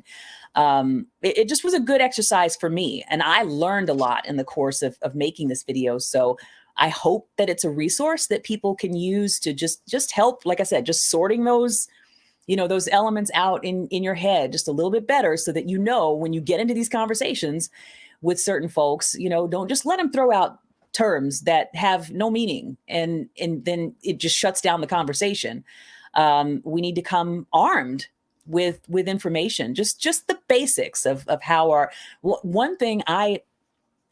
And it just was a good exercise for me, and I learned a lot in the course of making this video. So I hope that it's a resource that people can use to just help, like I said, just sorting those those elements out in your head just a little bit better, so that when you get into these conversations with certain folks, don't just let them throw out terms that have no meaning, and then it just shuts down the conversation. We need to come armed with information, just the basics of how one thing I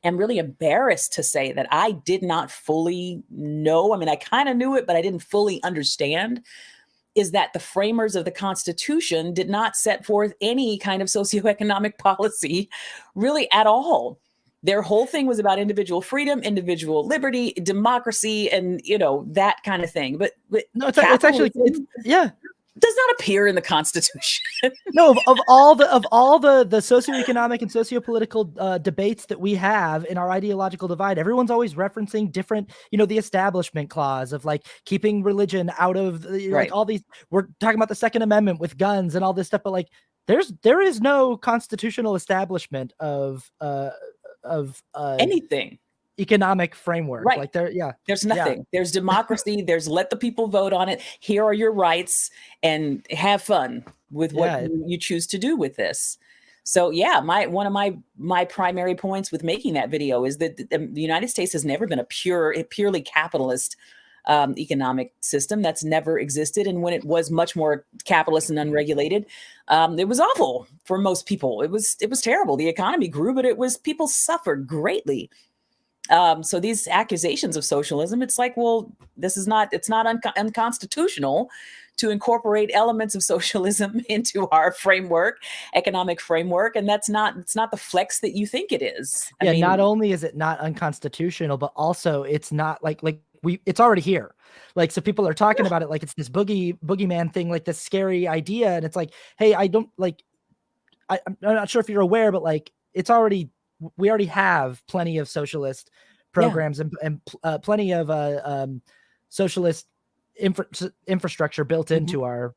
am really embarrassed to say that I did not fully know. I mean, I kind of knew it, but I didn't fully understand, is that the framers of the Constitution did not set forth any kind of socioeconomic policy really at all. Their whole thing was about individual freedom, individual liberty, democracy, and that kind of thing. But no, it's actually does not appear in the Constitution. No, of all the socioeconomic and sociopolitical debates that we have in our ideological divide, everyone's always referencing different, the Establishment Clause of like keeping religion out of like all these. We're talking about the Second Amendment with guns and all this stuff, but like there is no constitutional establishment of anything. Economic framework, right? Like there's nothing. There's democracy. There's let the people vote on it. Here are your rights, and have fun with what you choose to do with this. So one of my primary points with making that video is that the United States has never been a purely capitalist economic system. That's never existed. And when it was much more capitalist and unregulated, it was awful for most people. It was terrible. The economy grew, but people suffered greatly. So these accusations of socialism, it's like, well, it's not unconstitutional to incorporate elements of socialism into our framework, economic framework, and it's not the flex that you think it is. Yeah, not only is it not unconstitutional, but also it's not like it's already here. Like, so people are talking about it like it's this boogeyman thing, like this scary idea, and it's like, hey, I'm not sure if you're aware, but like we already have plenty of socialist programs and plenty of socialist infrastructure built into our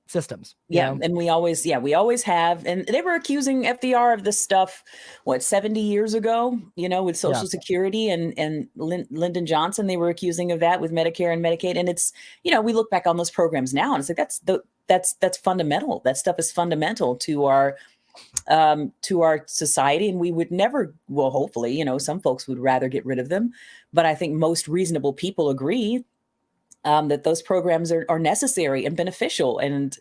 systems. And we always have, and they were accusing FDR of this stuff, 70 years ago, with Social Security and Lyndon Johnson, they were accusing of that with Medicare and Medicaid. And it's, we look back on those programs now and it's like, that's fundamental. That stuff is fundamental to our society. And we would never, well, hopefully, some folks would rather get rid of them, but I think most reasonable people agree that those programs are necessary and beneficial, and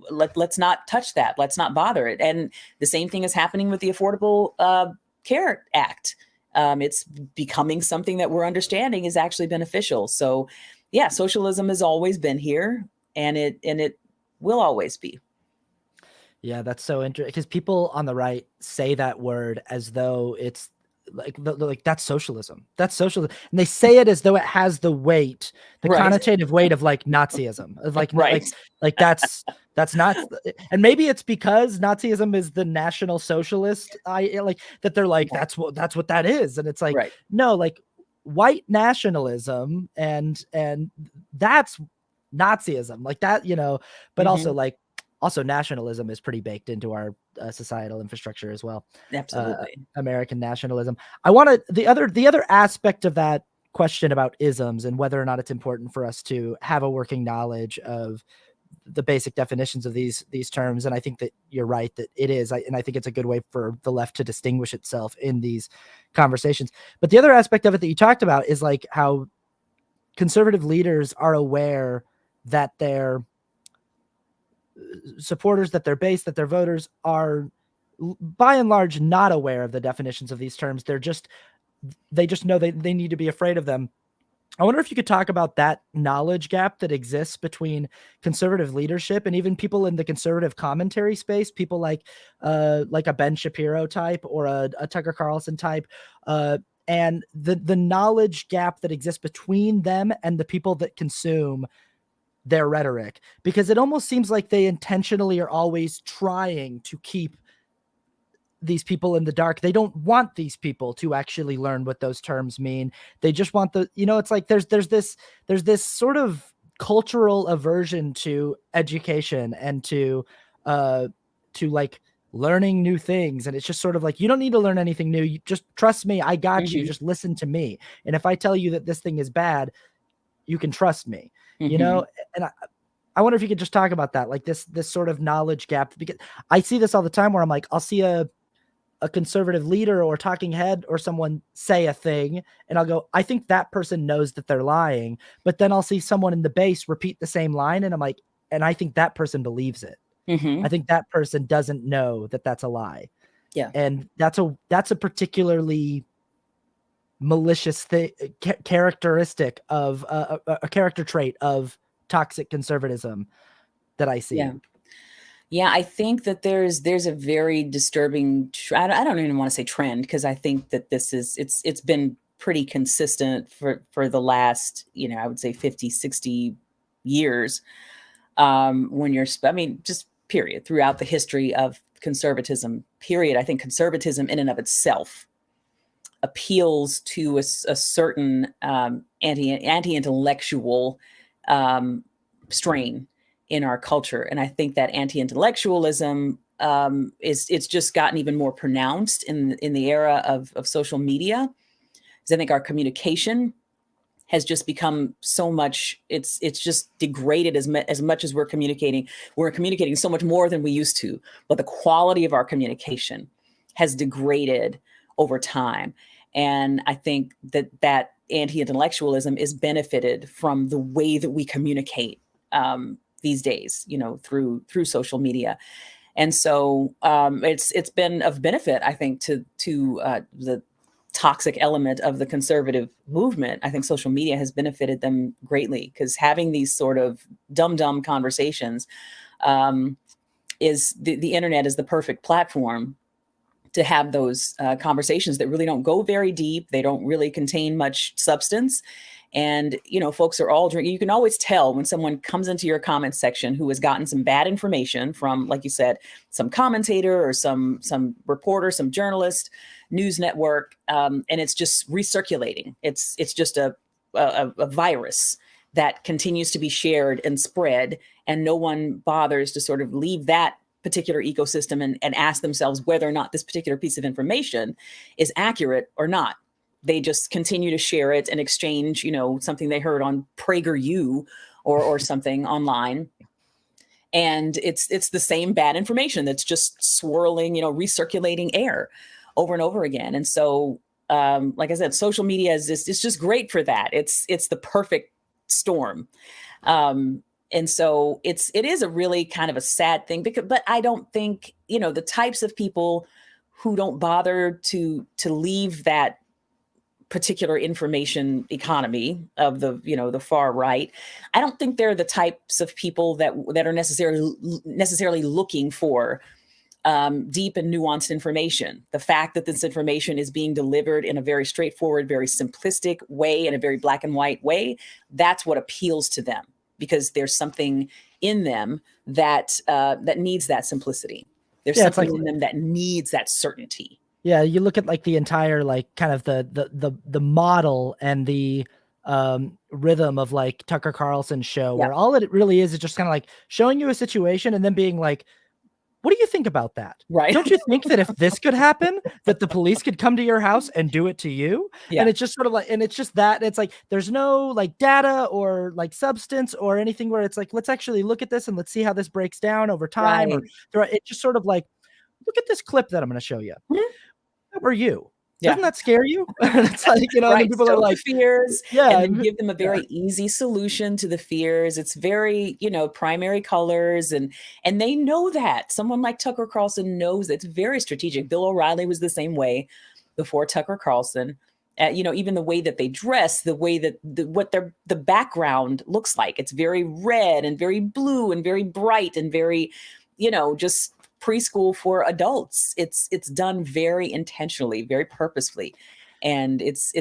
let's not touch that. Let's not bother it. And the same thing is happening with the Affordable Care Act. It's becoming something that we're understanding is actually beneficial. So, yeah, socialism has always been here, and it will always be. Yeah, that's so interesting, because people on the right say that word as though it's like that's socialism. That's socialism, and they say it as though it has the weight, the connotative weight of like Nazism, of like that's not. And maybe it's because Nazism is the National Socialist. That they're like that's what that is, and it's like no, like white nationalism and that's Nazism, like that, but also like. Also, nationalism is pretty baked into our societal infrastructure as well. Absolutely, American nationalism. I want to the other aspect of that question about isms and whether or not it's important for us to have a working knowledge of the basic definitions of these terms. And I think that you're right that it is, and I think it's a good way for the left to distinguish itself in these conversations. But the other aspect of it that you talked about is like how conservative leaders are aware that their supporters, that their base, that their voters are by and large not aware of the definitions of these terms. They just know they need to be afraid of them. I wonder if you could talk about that knowledge gap that exists between conservative leadership and even people in the conservative commentary space, people like a Ben Shapiro type or a Tucker Carlson type, and the knowledge gap that exists between them and the people that consume their rhetoric, because it almost seems like they intentionally are always trying to keep these people in the dark. They don't want these people to actually learn what those terms mean. They just want it's like there's this sort of cultural aversion to education and to like learning new things. And it's just sort of like, you don't need to learn anything new. You just trust me. I got you. Just listen to me. And if I tell you that this thing is bad, you can trust me. And I wonder if you could just talk about that, like this sort of knowledge gap, because I see this all the time where I'm like, I'll see a conservative leader or talking head or someone say a thing, and I'll go, I think that person knows that they're lying. But then I'll see someone in the base repeat the same line, and I'm like, and I think that person believes it. I think that person doesn't know that that's a lie. Yeah. And that's a particularly malicious characteristic of a character trait of toxic conservatism that I see. Yeah, I think that there's a very disturbing I don't even want to say trend, because I think that it's been pretty consistent for the last, I would say 50, 60 years. Just period, throughout the history of conservatism, period. I think conservatism in and of itself appeals to a certain anti-intellectual strain in our culture. And I think that anti-intellectualism it's just gotten even more pronounced in the era of social media. Because I think our communication has just become so much, it's just degraded as much as we're communicating. We're communicating so much more than we used to, but the quality of our communication has degraded over time. And I think that anti-intellectualism is benefited from the way that we communicate these days, through social media. And so it's been of benefit, I think, to the toxic element of the conservative movement, I think social media has benefited them greatly, because having these sort of dumb conversations, is the internet is the perfect platform to have those conversations that really don't go very deep. They don't really contain much substance. And, folks are all drinking. You can always tell when someone comes into your comment section who has gotten some bad information from, like you said, some commentator or some reporter, some journalist, news network, and it's just recirculating. It's just a virus that continues to be shared and spread, and no one bothers to sort of leave that particular ecosystem and ask themselves whether or not this particular piece of information is accurate or not. They just continue to share it and exchange, something they heard on PragerU or something online. And it's the same bad information that's just swirling, recirculating air over and over again. And so, like I said, social media it's just great for that. It's the perfect storm. And so it is a really kind of a sad thing, but I don't think, the types of people who don't bother to leave that particular information economy of the far right, I don't think they're the types of people that are necessarily looking for deep and nuanced information. The fact that this information is being delivered in a very straightforward, very simplistic way, in a very black and white way, that's what appeals to them, because there's something in them that needs that simplicity. There's something in them that needs that certainty. Yeah, you look at like the entire like kind of the model and the rhythm of like Tucker Carlson's show, where all it really is just kind of like showing you a situation and then being like, what do you think about that? Right. Don't you think that if this could happen, that the police could come to your house and do it to you? Yeah. And it's just sort of like, and it's just that it's like, there's no like data or like substance or anything where it's like, let's actually look at this and let's see how this breaks down over time. Right. Or it's just sort of like, look at this clip that I'm going to show you. Mm-hmm. Who are you? Doesn't that scare you? It's like, right. People Stoke are like fears, and then give them a very easy solution to the fears. It's very, primary colors, and they know that. Someone like Tucker Carlson knows it's very strategic. Bill O'Reilly was the same way before Tucker Carlson. Even the way that they dress, the way that the background looks like, it's very red and very blue and very bright and very, just preschool for adults. It's done very intentionally, very purposefully. And it's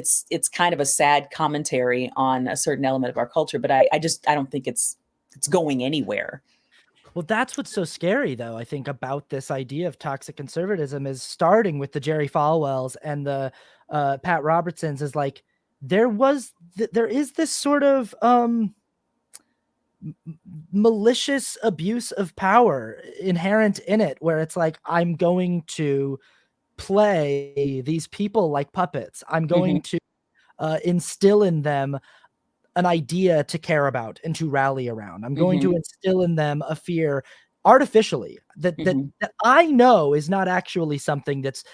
kind of a sad commentary on a certain element of our culture, but I don't think it's going anywhere. Well, that's what's so scary, though, I think, about this idea of toxic conservatism, is starting with the Jerry Falwells and the Pat Robertsons, is like, there is this sort of malicious abuse of power inherent in it, where it's like, I'm going to play these people like puppets. I'm going to instill in them an idea to care about and to rally around. I'm going to instill in them a fear artificially that I know is not actually something that's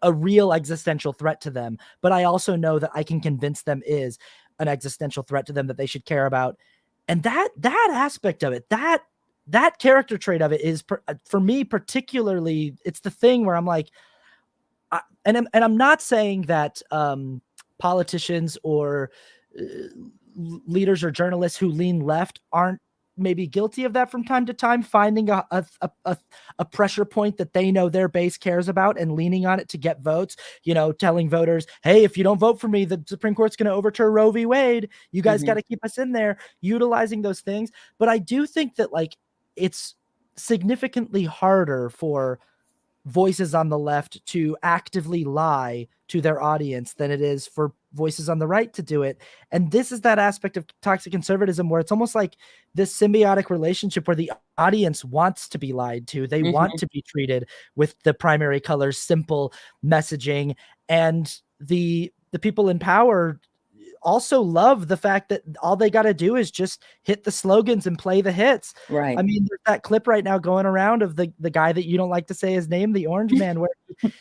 a real existential threat to them, but I also know that I can convince them is an existential threat to them that they should care about. And that aspect of it, that character trait of it is, for me particularly, it's the thing where I'm like, and I'm not saying that politicians or leaders or journalists who lean left aren't maybe guilty of that from time to time, finding a pressure point that they know their base cares about and leaning on it to get votes, telling voters, hey, if you don't vote for me, the Supreme Court's going to overturn Roe v. Wade. You guys got to keep us in there, utilizing those things. But I do think that like it's significantly harder for voices on the left to actively lie to their audience than it is for voices on the right to do it. And this is that aspect of toxic conservatism where it's almost like this symbiotic relationship where the audience wants to be lied to. They want to be treated with the primary colors, simple messaging, and the people in power also love the fact that all they got to do is just hit the slogans and play the hits. Right. I mean, there's that clip right now going around of the guy that you don't like to say his name, the orange man, where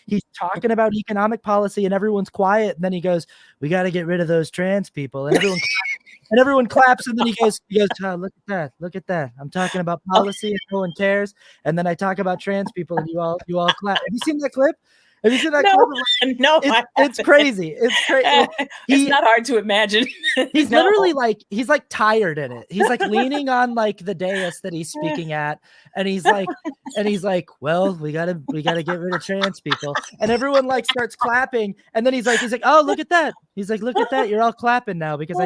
he's talking about economic policy and everyone's quiet. And then he goes, we got to get rid of those trans people. And everyone claps. And then he goes, oh, look at that. I'm talking about policy and no one cares. And then I talk about trans people and you all clap. Have you seen that clip? Have you seen that No, clip? no, It's crazy. It's crazy. It's not hard to imagine. He's No. literally like, he's like tired in it. He's like leaning on like the dais that he's speaking at, and he's like, well, we gotta get rid of trans people, and everyone like starts clapping, and then he's like, oh, look at that. He's like, look at that, you're all clapping now because Oh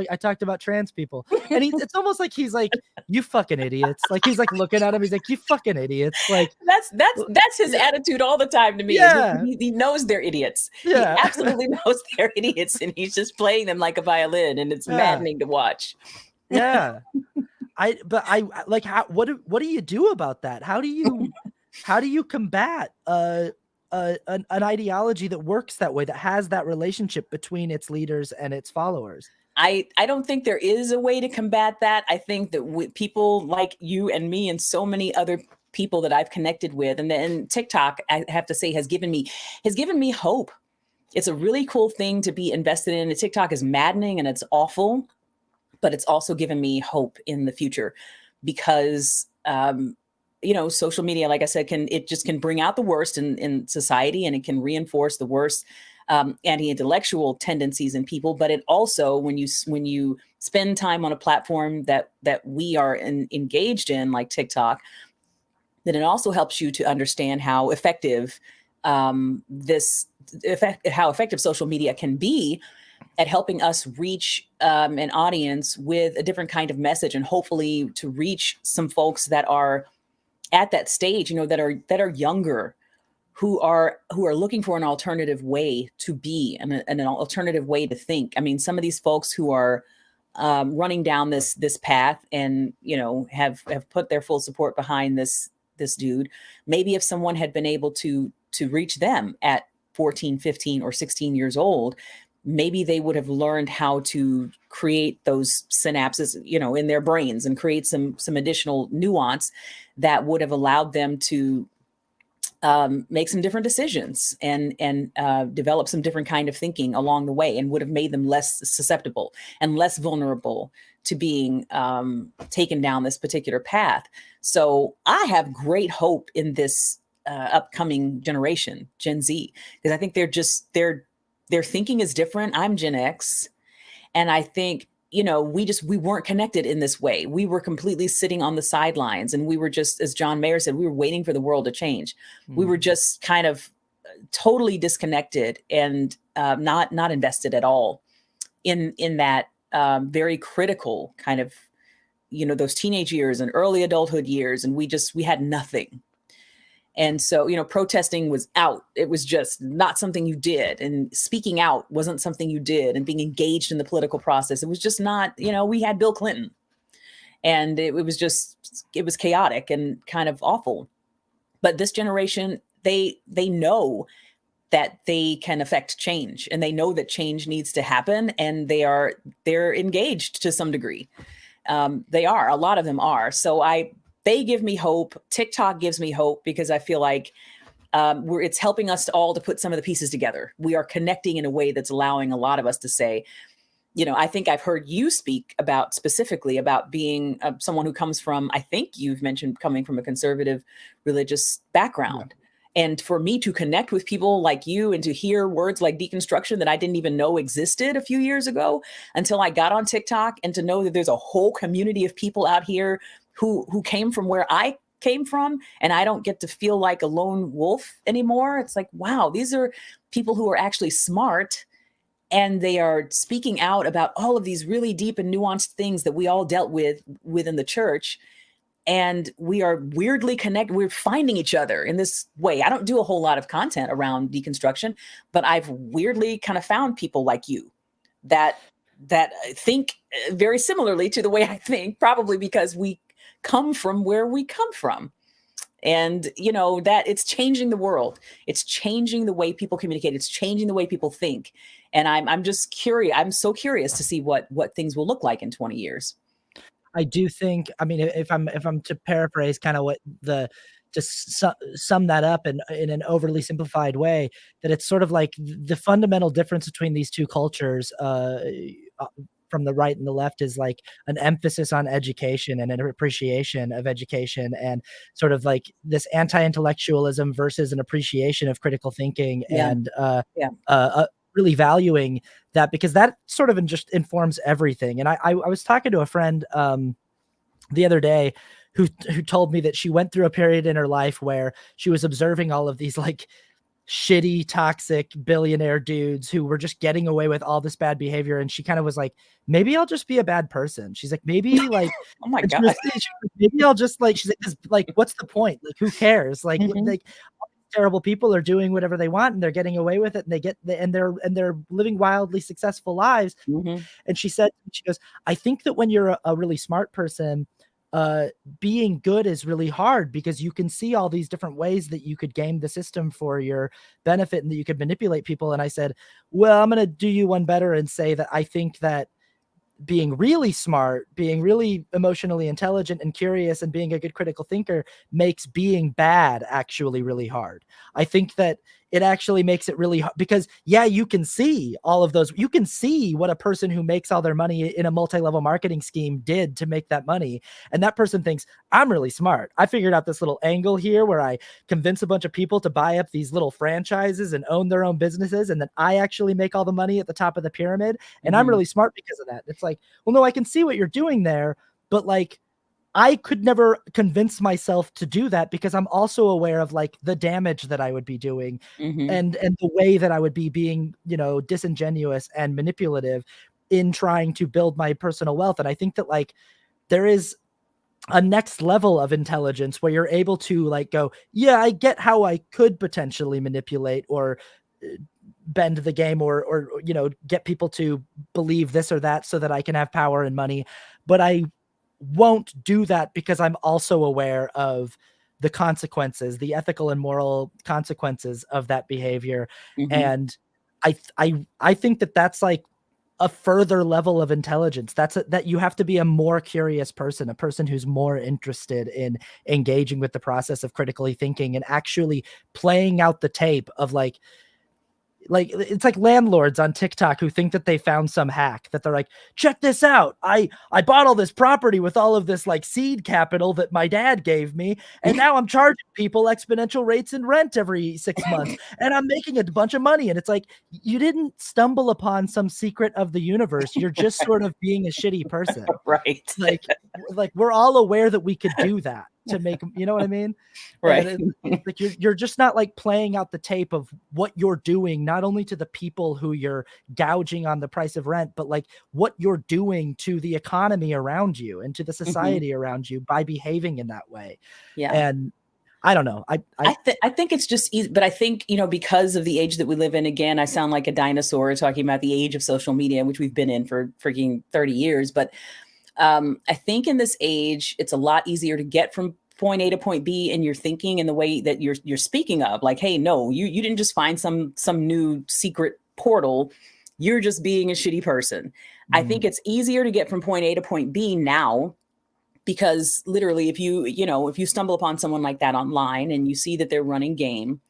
I talked about trans people, and it's almost like he's like, you fucking idiots. Like he's like looking at him, he's like, you fucking idiots. Like that's his attitude all the time to me. Yeah. He knows they're idiots. Yeah. He absolutely knows they're idiots, and he's just playing them like a violin, and it's maddening to watch. Yeah. But I like, what do you do about that? How do you combat an ideology that works that way, that has that relationship between its leaders and its followers? I don't think there is a way to combat that. I think that people like you and me and so many other people that I've connected with, and then TikTok, I have to say, has given me hope. It's a really cool thing to be invested in. TikTok is maddening and it's awful, but it's also given me hope in the future because, social media, like I said, can bring out the worst in society, and it can reinforce the worst anti-intellectual tendencies in people. But it also, when you spend time on a platform that we are engaged in, like TikTok, then it also helps you to understand how effective how effective social media can be at helping us reach an audience with a different kind of message, and hopefully to reach some folks that are at that stage, that are younger, who are looking for an alternative way to be and an alternative way to think. I mean, some of these folks who are running down this path and have put their full support behind this dude. Maybe if someone had been able to reach them at 14, 15, or 16 years old, maybe they would have learned how to create those synapses, in their brains, and create some additional nuance that would have allowed them to make some different decisions and develop some different kind of thinking along the way, and would have made them less susceptible and less vulnerable to being taken down this particular path. So I have great hope in this upcoming generation, Gen Z, because I think their thinking is different. I'm Gen X, and I think we weren't connected in this way. We were completely sitting on the sidelines, and we were just, as John Mayer said, we were waiting for the world to change. We were just kind of totally disconnected and not invested at all in that very critical kind of, those teenage years and early adulthood years. And we had nothing. And so, protesting was out. It was just not something you did. And speaking out wasn't something you did. And being engaged in the political process, it was just not, we had Bill Clinton. And it was chaotic and kind of awful. But this generation, they know that they can affect change, and they know that change needs to happen. And they're engaged to some degree. They are, a lot of them are. So they give me hope. TikTok gives me hope because I feel like it's helping us all to put some of the pieces together. We are connecting in a way that's allowing a lot of us to say, I think I've heard you speak specifically about being someone who comes from, I think you've mentioned coming from a conservative religious background. Yeah. And for me to connect with people like you and to hear words like deconstruction that I didn't even know existed a few years ago until I got on TikTok, and to know that there's a whole community of people out here who came from where I came from, and I don't get to feel like a lone wolf anymore. It's like, wow, these are people who are actually smart, and they are speaking out about all of these really deep and nuanced things that we all dealt with within the church. And we are weirdly connected. We're finding each other in this way. I don't do a whole lot of content around deconstruction, but I've weirdly kind of found people like you that think very similarly to the way I think, probably because we come from where we come from. And that it's changing the world. It's changing the way people communicate. It's changing the way people think. And I'm just curious. I'm so curious to see what things will look like in 20 years. I do think, I mean, if I'm to paraphrase kind of what sum that up in an overly simplified way, that it's sort of like the fundamental difference between these two cultures, from the right and the left is like an emphasis on education and an appreciation of education, and sort of like this anti-intellectualism versus an appreciation of critical thinking, Yeah. and Yeah. really valuing that, because that sort of just informs everything. And I was talking to a friend the other day who told me that she went through a period in her life where she was observing all of these like shitty, toxic billionaire dudes who were just getting away with all this bad behavior. And she kind of was like, maybe I'll just be a bad person. She's like, maybe like, Oh my and God. maybe I'll just like, she's like, 'cause, like, what's the point? Like, who cares? Like, like all these terrible people are doing whatever they want and they're getting away with it, and they're living wildly successful lives. And she said, she goes, I think that when you're a really smart person, being good is really hard, because you can see all these different ways that you could game the system for your benefit and that you could manipulate people. And I said, well, I'm going to do you one better and say that I think that being really smart, being really emotionally intelligent and curious, and being a good critical thinker makes being bad actually really hard. I think that it actually makes it really hard, because yeah, you can see all of those. You can see what a person who makes all their money in a multi-level marketing scheme did to make that money. And that person thinks, I'm really smart. I figured out this little angle here where I convince a bunch of people to buy up these little franchises and own their own businesses. And then I actually make all the money at the top of the pyramid. And I'm really smart because of that. It's like, well, no, I can see what you're doing there, but like, I could never convince myself to do that, because I'm also aware of like the damage that I would be doing, and the way that I would be being, you know, disingenuous and manipulative in trying to build my personal wealth. And I think that like there is a next level of intelligence where you're able to like go, yeah, I get how I could potentially manipulate or bend the game, or you know, get people to believe this or that so that I can have power and money. But I won't do that, because I'm also aware of the consequences, the ethical and moral consequences of that behavior. And I think that that's like a further level of intelligence. That you have to be a more curious person, a person who's more interested in engaging with the process of critically thinking and actually playing out the tape of like it's like landlords on TikTok who think that they found some hack, that they're like, check this out. I bought all this property with all of this like seed capital that my dad gave me. And now I'm charging people exponential rates in rent every 6 months, and I'm making a bunch of money. And it's like, you didn't stumble upon some secret of the universe. You're just sort of being a shitty person. Right. Like we're all aware that we could do that to make, you know what I mean? Right. Like you're just not like playing out the tape of what you're doing, not only to the people who you're gouging on the price of rent, but like what you're doing to the economy around you and to the society around you by behaving in that way. Yeah. And I don't know. I think it's just easy, but I think, you know, because of the age that we live in, again, I sound like a dinosaur talking about the age of social media, which we've been in for freaking 30 years. But I think in this age, it's a lot easier to get from point A to point B in your thinking and the way that you're speaking of, like, hey, no, you didn't just find some new secret portal. You're just being a shitty person. I think it's easier to get from point A to point B now, because literally if you stumble upon someone like that online and you see that they're running game,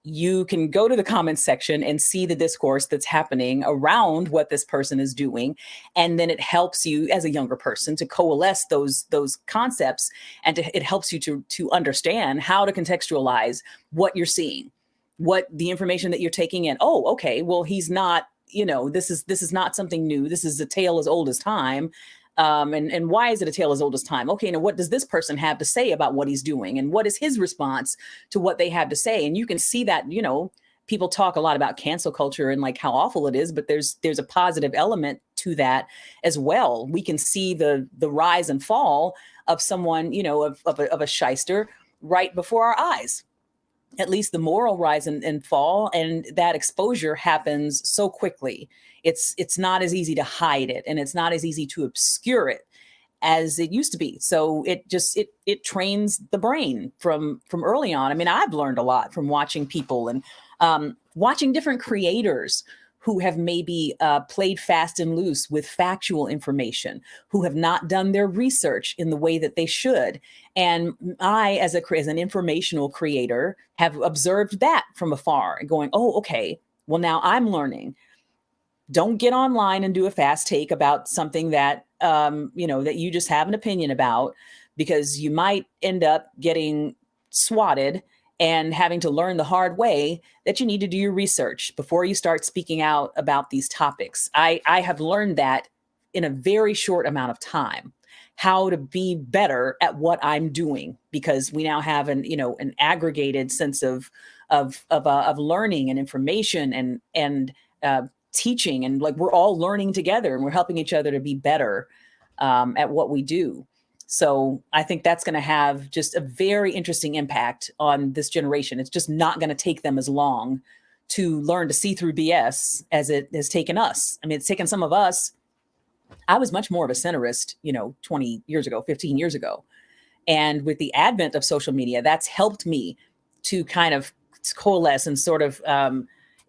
you can go to the comments section and see the discourse that's happening around what this person is doing. And then it helps you as a younger person to coalesce those concepts, and it helps you to understand how to contextualize what you're seeing, what the information that you're taking in. Oh, okay, well, he's not, this is not something new. This is a tale as old as time. And why is it a tale as old as time? Okay, now what does this person have to say about what he's doing? And what is his response to what they have to say? And you can see that, people talk a lot about cancel culture and like how awful it is, but there's a positive element to that as well. We can see the rise and fall of someone, of a shyster right before our eyes. At least the moral rise and fall, and that exposure happens so quickly. It's not as easy to hide it, and it's not as easy to obscure it as it used to be. So it trains the brain from early on. I mean, I've learned a lot from watching people and watching different creators who have maybe played fast and loose with factual information, who have not done their research in the way that they should. And I, as an informational creator, have observed that from afar and going, oh, okay, well, now I'm learning. Don't get online and do a fast take about something that, that you just have an opinion about, because you might end up getting swatted and having to learn the hard way that you need to do your research before you start speaking out about these topics. I have learned that in a very short amount of time, how to be better at what I'm doing, because we now have an aggregated sense of learning and information and teaching, and like we're all learning together and we're helping each other to be better at what we do. So I think that's going to have just a very interesting impact on this generation. It's just not going to take them as long to learn to see through BS as it has taken us. I mean, it's taken some of us. I was much more of a centrist, 20 years ago, 15 years ago. And with the advent of social media, that's helped me to kind of coalesce and sort of,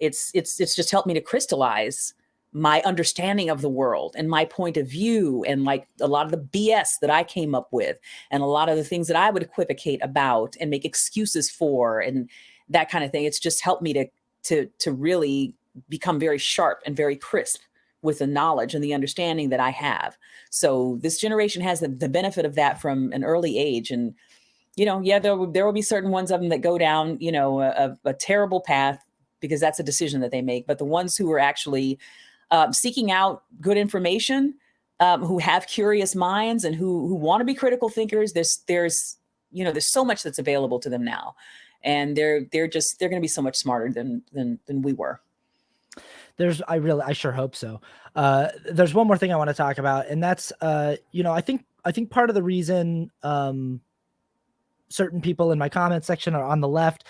it's just helped me to crystallize my understanding of the world and my point of view, and like a lot of the BS that I came up with, and a lot of the things that I would equivocate about and make excuses for, and that kind of thing. It's just helped me to really become very sharp and very crisp with the knowledge and the understanding that I have. So this generation has the benefit of that from an early age. And, there will be certain ones of them that go down, a terrible path, because that's a decision that they make. But the ones who are actually seeking out good information, who have curious minds and who want to be critical thinkers, there's so much that's available to them now, and they're going to be so much smarter than we were. I sure hope so. There's one more thing I want to talk about, and that's I think part of the reason certain people in my comment section are on the left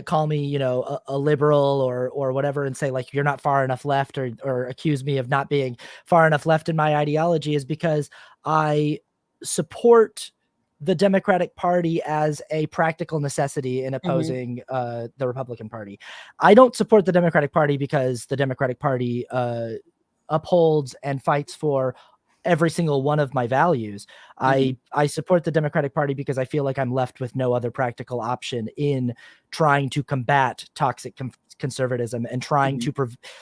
call me, a liberal or whatever, and say like you're not far enough left, or accuse me of not being far enough left in my ideology, is because I support the Democratic Party as a practical necessity in opposing the Republican Party. I don't support the Democratic Party because the Democratic Party upholds and fights for every single one of my values. I support the Democratic Party because I feel like I'm left with no other practical option in trying to combat toxic conservatism and trying to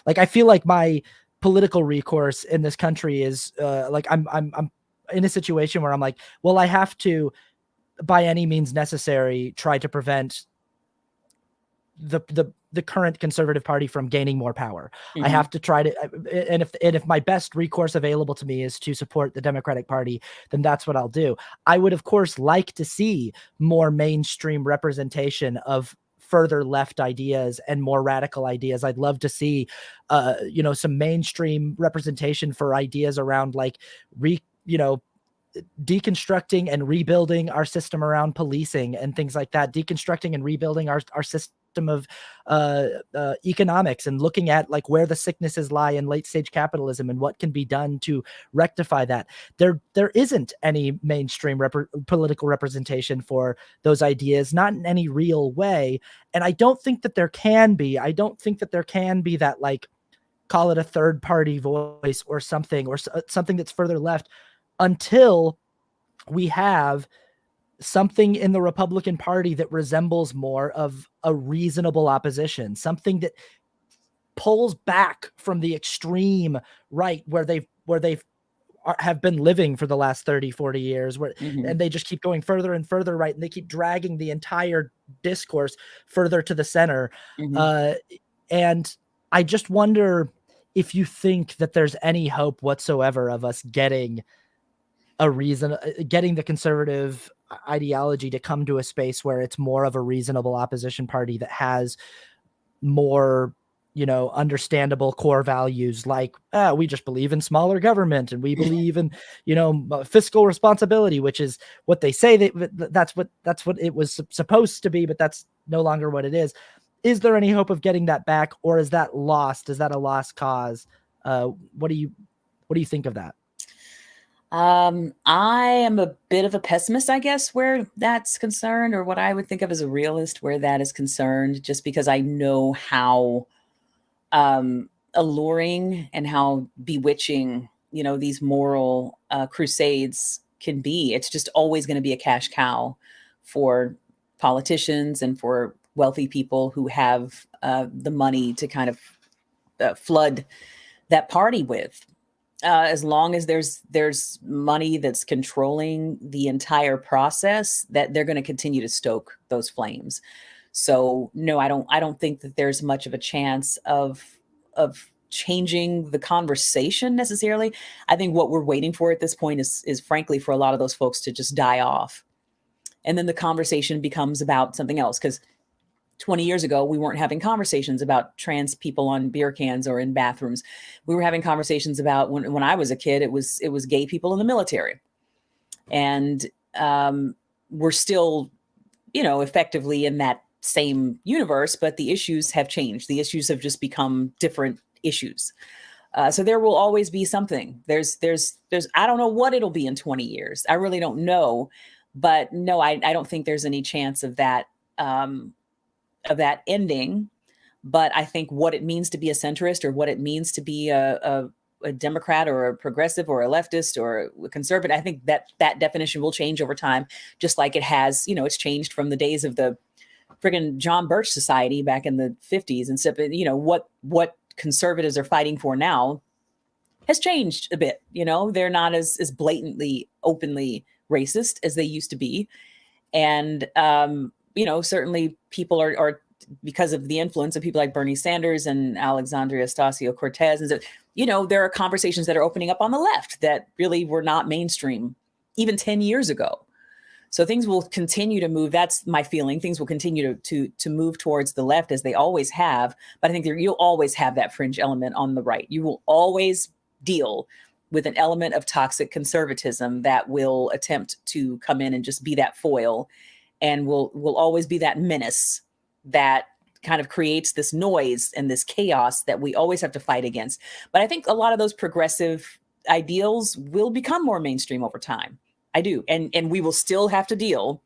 I feel like my political recourse in this country is I'm in a situation where I'm like, well, I have to, by any means necessary, try to prevent the current conservative party from gaining more power. I have to try to, and if my best recourse available to me is to support the Democratic Party, then that's what I'll do. I would, of course, like to see more mainstream representation of further left ideas and more radical ideas. I'd love to see, some mainstream representation for ideas around like deconstructing and rebuilding our system around policing and things like that, deconstructing and rebuilding our system of economics, and looking at like where the sicknesses lie in late stage capitalism and what can be done to rectify that. There isn't any mainstream political representation for those ideas, not in any real way. And I don't think that there can be. I don't think that there can be that, like, call it a third party voice or something that's further left, until we have something in the Republican Party that resembles more of a reasonable opposition, something that pulls back from the extreme right where they've have been living for the last 30, 40 years, and they just keep going further and further right, and they keep dragging the entire discourse further to the center. And I just wonder if you think that there's any hope whatsoever of us getting the conservative ideology to come to a space where it's more of a reasonable opposition party that has more, understandable core values, like we just believe in smaller government, and we believe in, fiscal responsibility, which is what they say that's what it was supposed to be, but that's no longer what it is. Is there any hope of getting that back, or is that lost? Is that a lost cause? What do you think of that? I am a bit of a pessimist, I guess, where that's concerned, or what I would think of as a realist where that is concerned, just because I know how alluring and how bewitching, these moral crusades can be. It's just always going to be a cash cow for politicians and for wealthy people who have the money to kind of flood party with. As long as there's money that's controlling the entire process, that they're going to continue to stoke those flames. So no, I don't think that there's much of a chance of changing the conversation necessarily. I think what we're waiting for at this point is frankly for a lot of those folks to just die off, and then the conversation becomes about something else. Because 20 years ago, we weren't having conversations about trans people on beer cans or in bathrooms. We were having conversations about, when I was a kid, it was gay people in the military. And we're still, effectively in that same universe, but the issues have changed. The issues have just become different issues. So there will always be something. There's, I don't know what it'll be in 20 years. I really don't know. But no, I don't think there's any chance of that ending. But I think what it means to be a centrist, or what it means to be a Democrat or a progressive or a leftist or a conservative, I think that definition will change over time, just like it has, it's changed from the days of the friggin' John Birch Society back in the 50s and stuff. What conservatives are fighting for now has changed a bit. They're not as blatantly, openly racist as they used to be. And, certainly people are, because of the influence of people like Bernie Sanders and Alexandria Ocasio-Cortez, and so, there are conversations that are opening up on the left that really were not mainstream even 10 years ago. So things will continue to move. That's my feeling. Things will continue to move towards the left, as they always have. But I think you'll always have that fringe element on the right. You will always deal with an element of toxic conservatism that will attempt to come in and just be that foil, and will always be that menace that kind of creates this noise and this chaos that we always have to fight against. But I think a lot of those progressive ideals will become more mainstream over time. I do. And we will still have to deal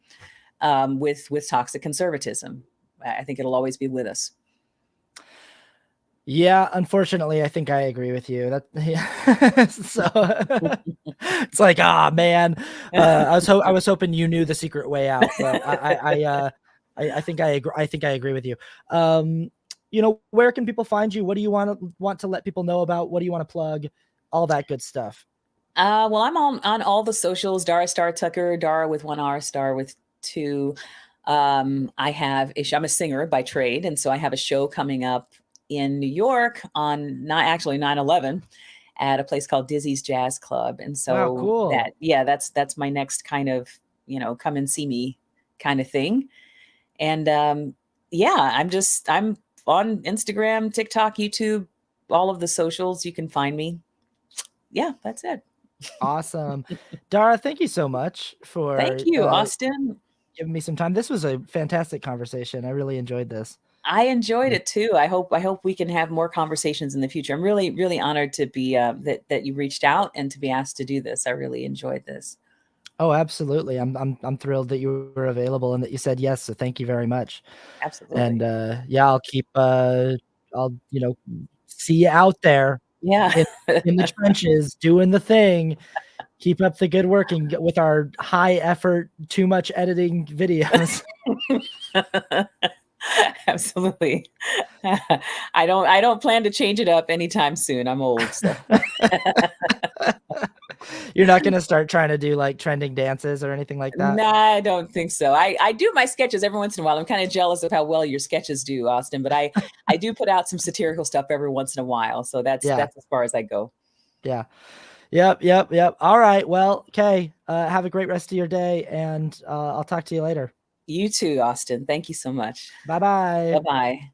with toxic conservatism. I think it'll always be with us. Yeah, unfortunately, I think I agree with you. So it's like, man, I was hoping you knew the secret way out, but I think I agree. I think I agree with you. Where can people find you? What do you want to let people know about? What do you want to plug? All that good stuff. Well, I'm on all the socials. Dara Starr Tucker, Dara with 1 R, Star with 2. I'm a singer by trade, and so I have a show coming up in New York on 9/11 at a place called Dizzy's Jazz Club. And so cool. That's my next kind of, come and see me kind of thing. And I'm on Instagram, TikTok, YouTube, all of the socials. You can find me. Yeah, that's it. Awesome. Dara, thank you so much for Thank you, Austin, giving me some time. This was a fantastic conversation. I really enjoyed this. I enjoyed it too. I hope we can have more conversations in the future. I'm really, really honored to be that you reached out and to be asked to do this. I really enjoyed this. Oh, absolutely. I'm thrilled that you were available and that you said yes. So thank you very much. Absolutely. And I'll keep I'll see you out there. Yeah. in the trenches doing the thing. Keep up the good work and with our high effort, too much editing videos. Absolutely. I don't plan to change it up anytime soon. I'm old. So. You're not going to start trying to do like trending dances or anything like that? No, I don't think so. I do my sketches every once in a while. I'm kind of jealous of how well your sketches do, Austin, but I do put out some satirical stuff every once in a while. So that's as far as I go. Yeah. Yep. All right. Well, okay. Have a great rest of your day, and I'll talk to you later. You too, Austin. Thank you so much. Bye-bye. Bye-bye.